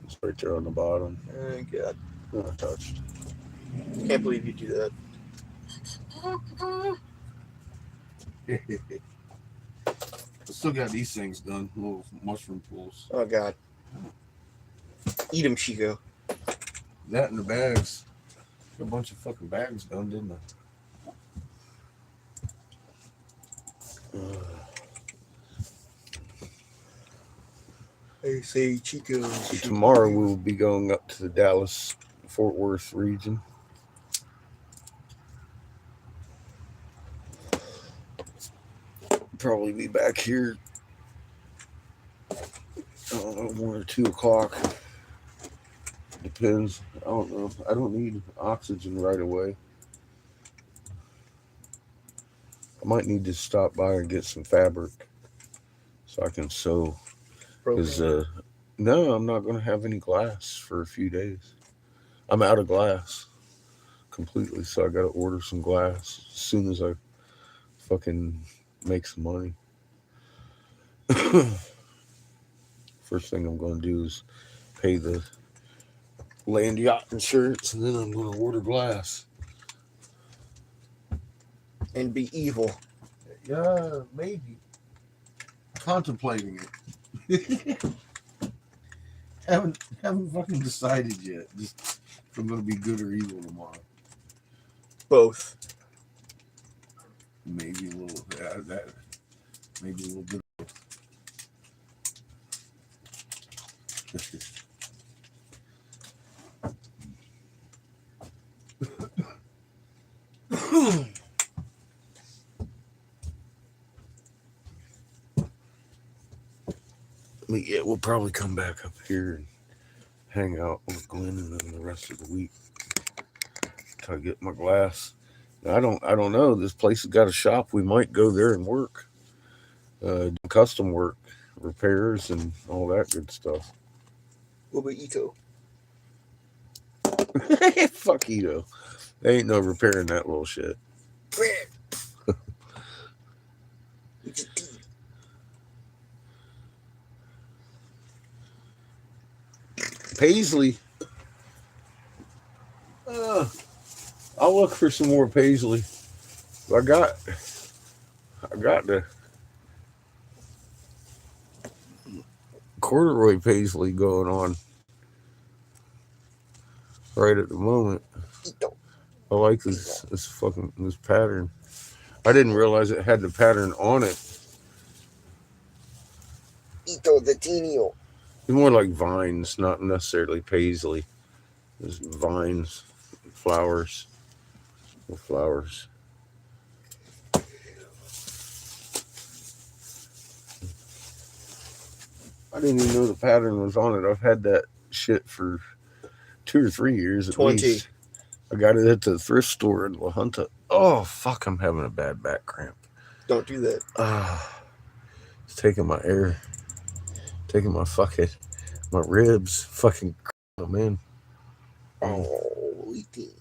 It's right there on the bottom. Oh god. Not touched. Can't believe you do that. I still got these things done. Little mushroom pools. Oh god. Eat him, Chico. That in the bags. Got a bunch of fucking bags done, didn't I? They say Chico. So tomorrow we will be going up to the Dallas Fort Worth region. Probably be back here, I don't know, 1 or 2 o'clock. Depends. I don't know. I don't need oxygen right away. I might need to stop by and get some fabric so I can sew. Because no, I'm not going to have any glass for a few days. I'm out of glass completely, so I got to order some glass as soon as I fucking make some money. First thing I'm going to do is pay the land yacht insurance, and then I'm going to order glass. And be evil. Yeah, maybe. Contemplating it. haven't fucking decided yet. Just if I'm gonna be good or evil tomorrow. Both. Maybe a little that. Maybe a little bit. But yeah, we'll probably come back up here and hang out with Glenn, and then the rest of the week till I get my glass. Now, I don't know. This place has got a shop. We might go there and work, do custom work, repairs, and all that good stuff. What about Ito? Fuck Ito. There ain't no repairing that little shit. Paisley. I'll look for some more Paisley. I got the corduroy Paisley going on right at the moment. I like this pattern. I didn't realize it had the pattern on it. Ito the Tinio. It's more like vines, not necessarily Paisley. There's vines, flowers, with flowers. I didn't even know the pattern was on it. I've had that shit for 2 or 3 years at 20. least. I got it at the thrift store in La Junta. Oh, fuck, I'm having a bad back cramp. Don't do that. It's taking my air. Taking my ribs. Fucking them in. Oh, Itini.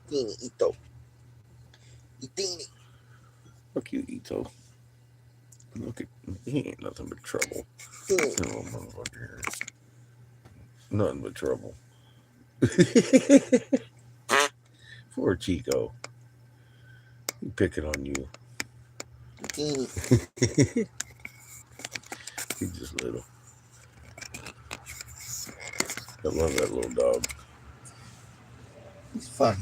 Itini, Ito. Itini. Fuck you, Ito. Look at he ain't nothing but trouble. Itini. Oh, motherfucker. Nothing but trouble. Poor Chico. Picking on you. Mm. He's just little. I love that little dog. He's fun.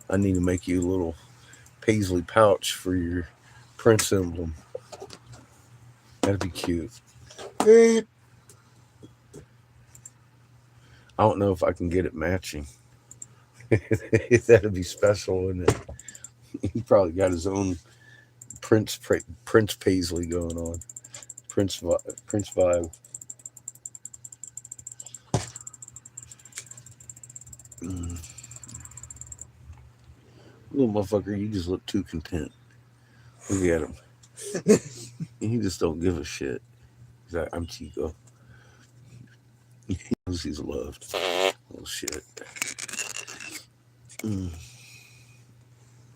I need to make you a little paisley pouch for your Prince emblem. That'd be cute. I don't know if I can get it matching. That'd be special, wouldn't it? He probably got his own Prince Paisley going on. Prince vibe. Little motherfucker, you just look too content. Look at him. He just don't give a shit. He's like, I'm Chico. He knows he's loved. Oh shit.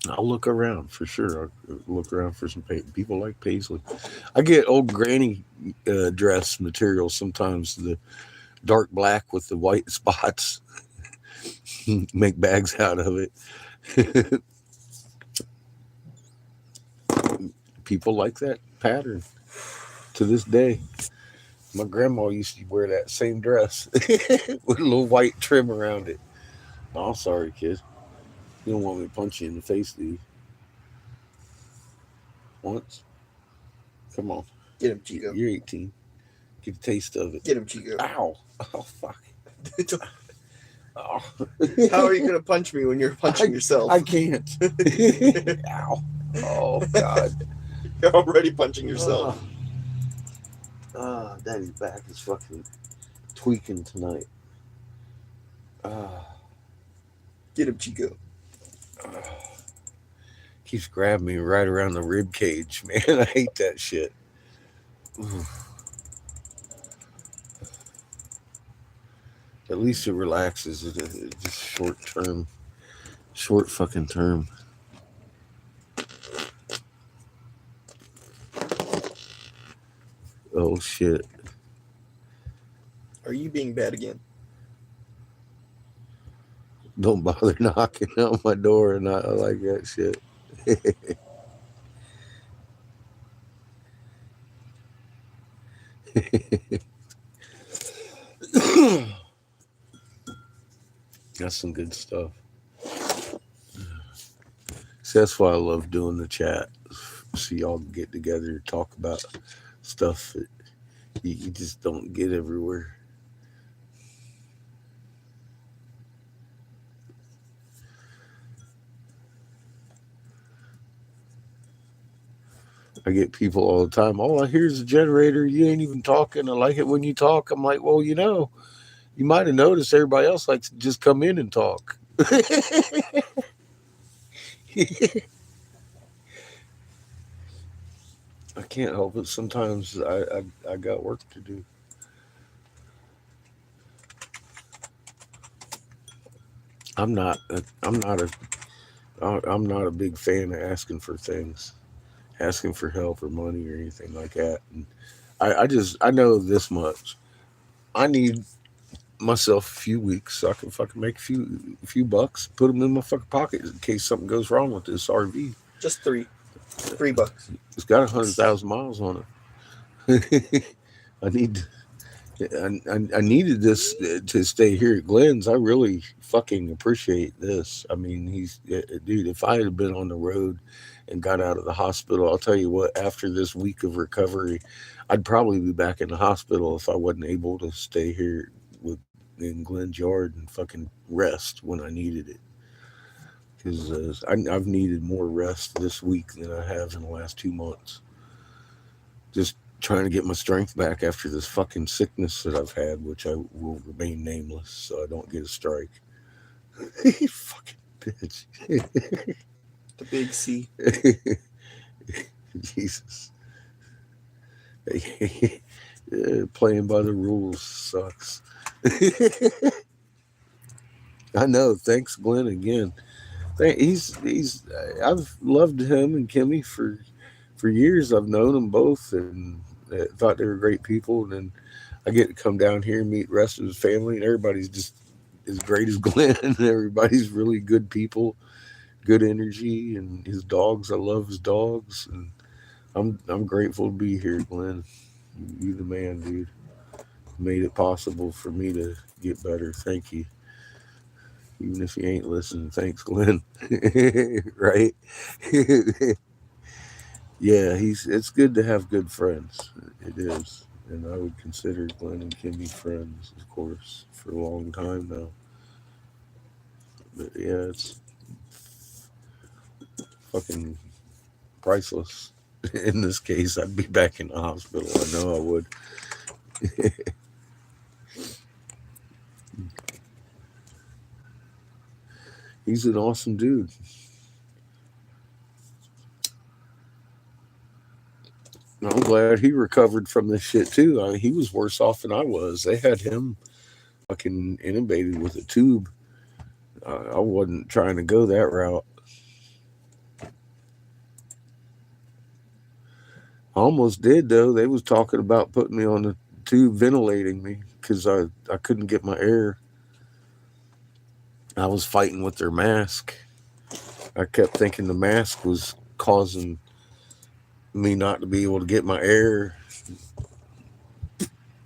I'll look around for sure. I'll look around for some people like Paisley. I get old granny dress material sometimes, the dark black with the white spots. Make bags out of it. People like that pattern to this day. My grandma used to wear that same dress with a little white trim around it. Oh, sorry, kid. You don't want me to punch you in the face, do you? Once? Come on. Get him, Chico. You're 18. Get a taste of it. Get him, Chico. Ow. Oh, fuck. Oh. How are you going to punch me when you're punching yourself? I can't. Ow. Oh, God. You're already punching yourself. Daddy's back is fucking tweaking tonight. Get him, Chico. Keeps grabbing me right around the rib cage, man. I hate that shit. At least it relaxes. It's just short fucking term. Oh shit. Are you being bad again? Don't bother knocking on my door, and I like that shit. That's some good stuff. So that's why I love doing the chat. So y'all can get together, talk about stuff that you just don't get everywhere. I get people all the time, oh, here's the generator. You ain't even talking. I like it when you talk. I'm like, well, you know, you might have noticed everybody else likes to just come in and talk. I can't help it. Sometimes I got work to do. I'm not a big fan of asking for things, asking for help or money or anything like that. And I know this much. I need myself a few weeks so I can fucking make a few bucks, put them in my fucking pocket in case something goes wrong with this RV. Just $3. $3. It's got 100,000 miles on it. I needed this to stay here at Glenn's. I really fucking appreciate this. I mean, dude, if I had been on the road and got out of the hospital, I'll tell you what, after this week of recovery, I'd probably be back in the hospital if I wasn't able to stay here in Glenn's yard and fucking rest when I needed it. Because I've needed more rest this week than I have in the last 2 months. Just trying to get my strength back after this fucking sickness that I've had, which I will remain nameless so I don't get a strike. Fucking bitch. The big C. Jesus. Playing by the rules sucks. I know. Thanks, Glenn, again. I've loved him and Kimmy for years. I've known them both and thought they were great people. And then I get to come down here and meet the rest of his family, and everybody's just as great as Glenn. Everybody's really good people, good energy, and his dogs. I love his dogs, and I'm grateful to be here, Glenn. You the man, dude. Made it possible for me to get better. Thank you. Even if you ain't listening, thanks, Glenn. Right? Yeah, it's good to have good friends. It is. And I would consider Glenn and Kimmy friends, of course, for a long time now. But yeah, it's fucking priceless. In this case, I'd be back in the hospital. I know I would. He's an awesome dude. I'm glad he recovered from this shit too. I mean, he was worse off than I was. They had him fucking intubated with a tube. I wasn't trying to go that route. I almost did though. They was talking about putting me on the tube, ventilating me because I couldn't get my air. I was fighting with their mask. I kept thinking the mask was causing me not to be able to get my air,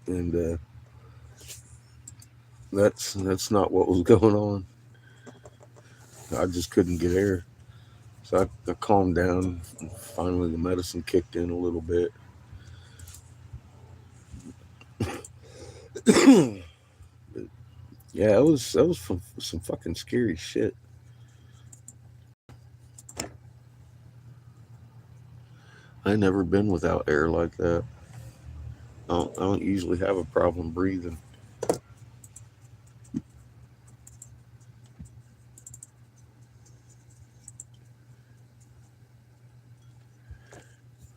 and that's not what was going on. I just couldn't get air, so I calmed down. Finally, the medicine kicked in a little bit. But yeah, that was some fucking scary shit. I never been without air like that. I don't usually have a problem breathing.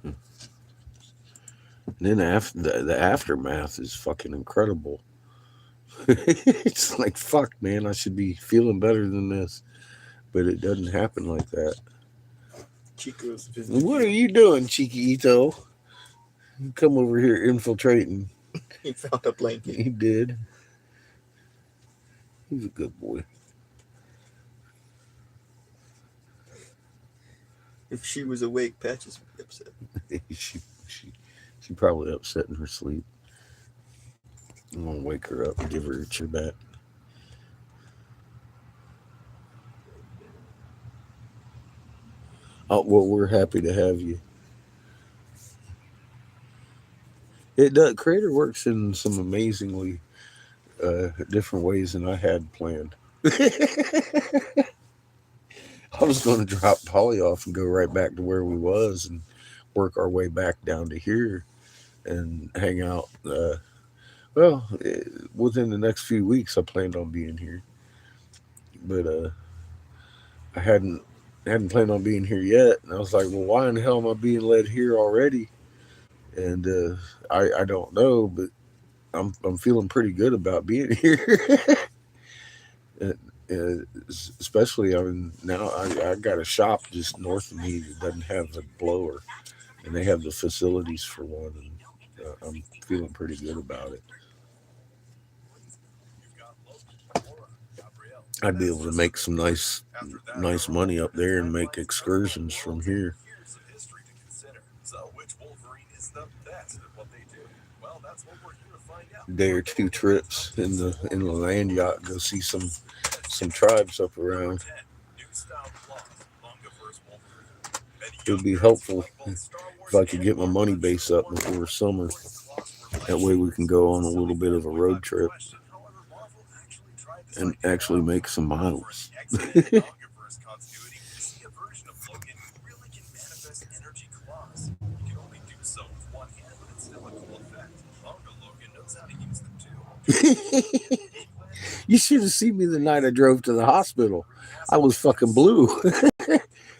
And then after the aftermath is fucking incredible. It's like, fuck, man, I should be feeling better than this, but it doesn't happen like that. Chico's What are you doing, Chiquito? Come over here infiltrating. He found a blanket. He did. He's a good boy. If she was awake, Patches would be upset. she probably upset in her sleep. I'm gonna wake her up and give her a cheer back. Oh, well, we're happy to have you. It does. Creator works in some amazingly different ways than I had planned. I was going to drop Polly off and go right back to where we was and work our way back down to here and hang out. Within the next few weeks, I planned on being here, but I hadn't planned on being here yet. And I was like, well, why in the hell am I being led here already? And I don't know, but I'm feeling pretty good about being here. Especially, I mean, now I got a shop just north of me that doesn't have a blower, and they have the facilities for one, and I'm feeling pretty good about it. I'd be able to make some nice money up there and make excursions from here. Day or two trips in the land yacht, go see some tribes up around. It would be helpful if I could get my money base up before summer. That way we can go on a little bit of a road trip and actually make some miles. You should have seen me the night I drove to the hospital. I was fucking blue.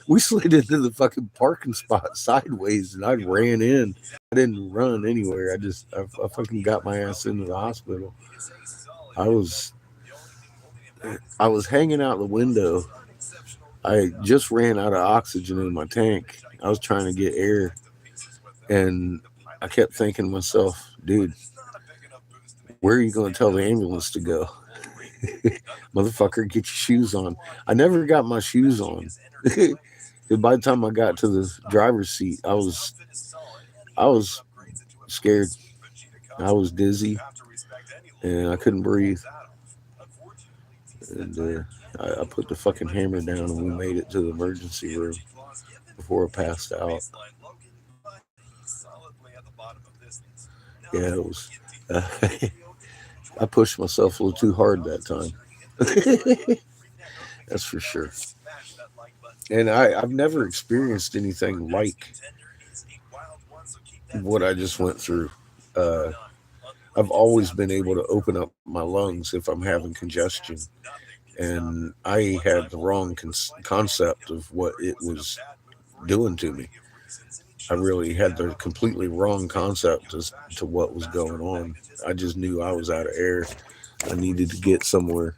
We slid into the fucking parking spot sideways and I ran in. I didn't run anywhere. I fucking got my ass into the hospital. I was hanging out the window. I just ran out of oxygen in my tank. I was trying to get air. And I kept thinking to myself, dude, where are you going to tell the ambulance to go? Motherfucker, get your shoes on. I never got my shoes on. By the time I got to the driver's seat, I was scared. I was dizzy, and I couldn't breathe. And I put the fucking hammer down, and we made it to the emergency room before I passed out. Yeah, it was. I pushed myself a little too hard that time. That's for sure. And I've never experienced anything like what I just went through. I've always been able to open up my lungs if I'm having congestion. And I had the wrong concept of what it was doing to me. I really had the completely wrong concept as to what was going on. I just knew I was out of air. I needed to get somewhere.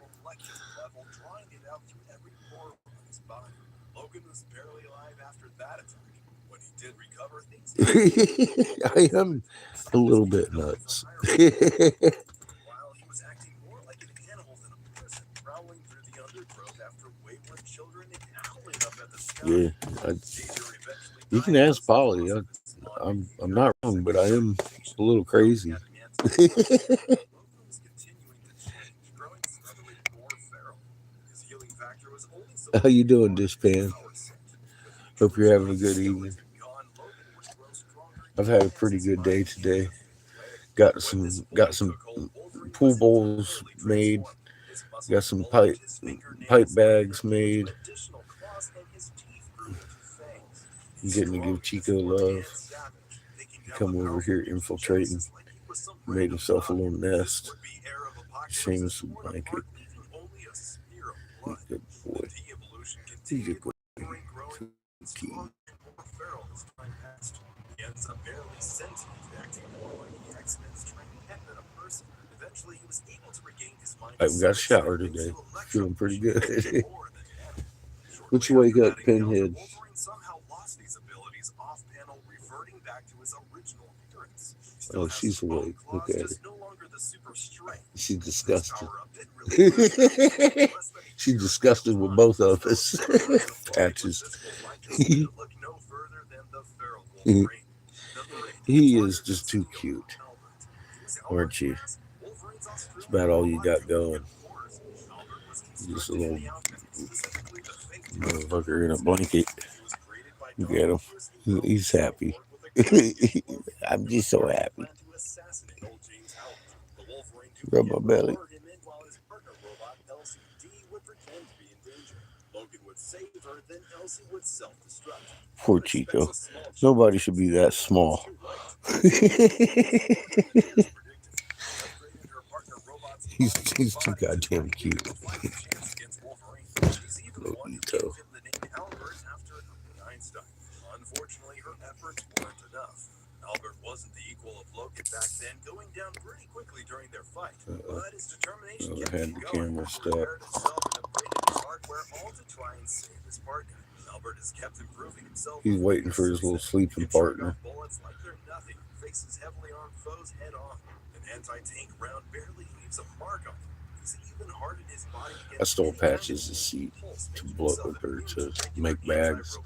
I am a little bit nuts. Yeah, you can ask Polly. I'm not wrong, but I am a little crazy. How you doing, Dishpan? Hope you're having a good evening. I've had a pretty good day today. Got some pool bowls made. Got some pipe bags made. I'm getting to give Chico love. He come over here infiltrating. Made himself a little nest. Seamus blanket. Good boy. He's a good boy. I got a shower today. Feeling pretty good. Let's wake up, Pinhead. Oh, she's awake. Look at her. She's disgusted. She's disgusted with both of us. Patches. He is just too cute. Aren't you? It's about all you got going. Just a little motherfucker in a blanket. Look at him. He's happy. I'm just so happy. Rub my belly. Poor Chico. Nobody should be that small. He's too goddamn cute. Lolito. Unfortunately, her efforts weren't enough. Albert wasn't the equal of Logan back then, going down pretty quickly during their fight. But his determination kept had him the going. camera stuck. Prepared himself and upgraded his hardware, all to try and save his partner. Albert has kept improving himself. He's waiting for his little sleeping partner. Bullets like they're nothing. Faces heavily armed foes head on. An anti-tank round barely leaves a mark on him. He's even hardened his body. I stole Patches' seat to blow with her to make bags.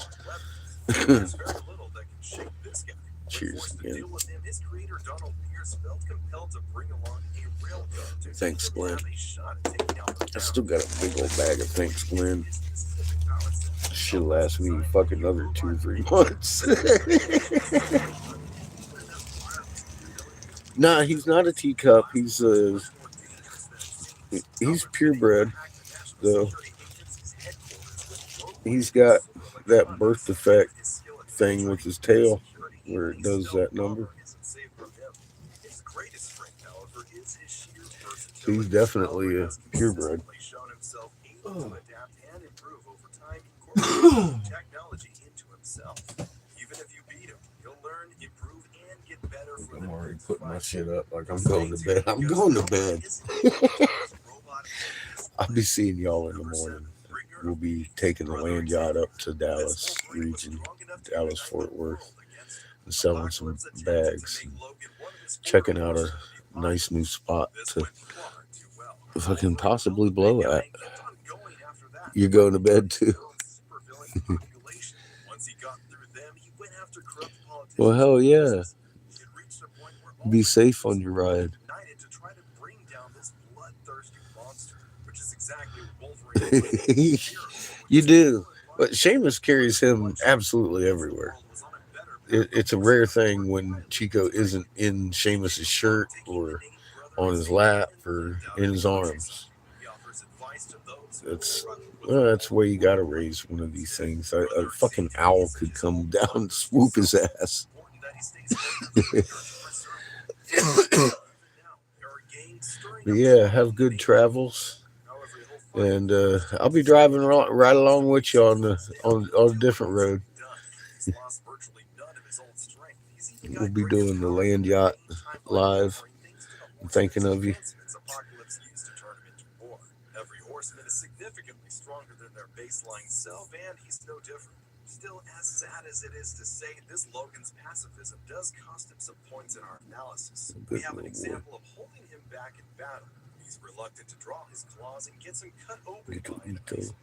Cheers again. Thanks, Glenn. I still got a big old bag of Thanks, Glenn. Should last me fucking another 2 or 3 months. Nah, he's not a teacup. He's purebred, though. He's got that birth defect thing with his tail where it does that number. So he's definitely a purebred. Oh. I'm already putting my shit up like I'm going to bed. I'm going to bed. I'll be seeing y'all in the morning. We'll be taking the land yacht up to Dallas region, Dallas Fort Worth, and selling some bags and checking out a nice new spot to fucking possibly blow at. Kept on going after that. You're going to bed too. Supervillain population. Once he got through them, he went after corrupt politicians. Well, hell yeah. He had reached a point where all Be safe on your ride. united to try to bring down this bloodthirsty monster, which is exactly what Wolverine You do. But Sheamus carries him absolutely everywhere. It's a rare thing when Chico isn't in Sheamus's shirt or on his lap or in his arms. That's where you gotta raise one of these things. A fucking owl could come down and swoop his ass. But yeah, have good travels, and I'll be driving right along with you on a different road. We'll be doing the Land Yacht live. I'm thinking of you. Every horseman is significantly stronger than their baseline self, and he's no different. Still, as sad as it is to say, this Logan's pacifism does cost him some points in our analysis. We have an example of holding him back in battle. He's reluctant to draw his claws and gets him cut open by an ice.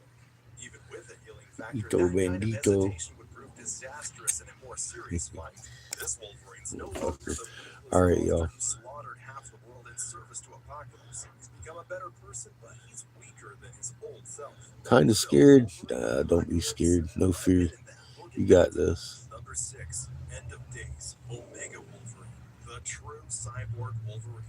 Even with a healing factor, that kind of hesitation would prove disastrous in a more serious fight. This Wolverine's no longer the All right, y'all. who slaughtered half the world in service to Apocalypse. He's become a better person, but he's weaker than his old self. Kind of scared? Don't be scared. No fear. You got this. Number 6, End of Days, Omega Wolverine, the true cyborg Wolverine.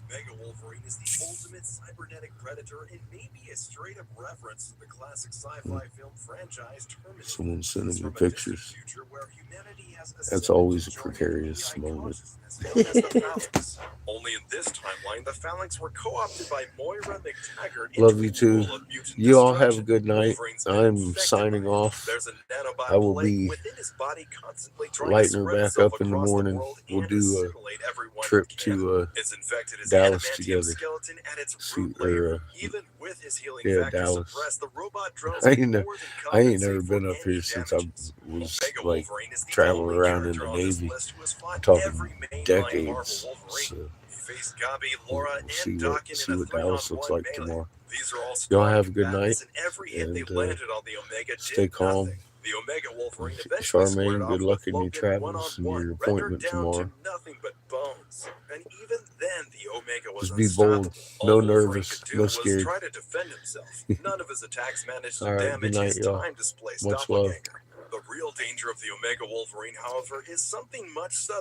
Omega Wolverine is the ultimate cybernetic predator and may be a straight-up reference to the classic sci-fi film franchise Terminator. Someone sending me From a distant pictures. future where humanity has That's ascended always to a join precarious AI moment. consciousness known as the Phalanx. Only in this timeline, the Phalanx were co-opted by Moira McTaggart. Love into you a too. rule of mutant You all have a destruction. good night. Wolverine's been I'm infected signing by it. off. There's a nanobot I will plague be within his body constantly trying to lighting her spread back itself up in the across morning. world We'll and do a assimilate everyone trip it can. to It's infected his Dallas adamantium together. skeleton at its See, root or layer. Even with his healing factor Dallas. suppressed, the robot drones I can ain't, more than I ain't compensate never for been up any here since I damages. was Omega like Wolverine is the traveling only around in character the on this Navy. list who has I'm fought talking every mainline decades. Marvel Wolverine. So He faced Gabi, we'll Laura, see and what Daken in a Dallas looks 3-on-1 like melee. tomorrow. These are all Y'all strong have a good night, combatants, and every hit they and landed on the Omega stay did calm. nothing. The Omega Wolverine eventually squared Charmaine, off good with luck in your Logan travels and your one-on-one, appointment rendered down tomorrow. to nothing but bones. And even then, the Omega was Just be bold, unstoppable. no All Wolverine nervous, could do no was scared. try to defend himself. None of his attacks managed to All right, good damage night, his y'all. time-displaced Much love. doppelganger. The real danger of the Omega Wolverine, however, is something much subtler.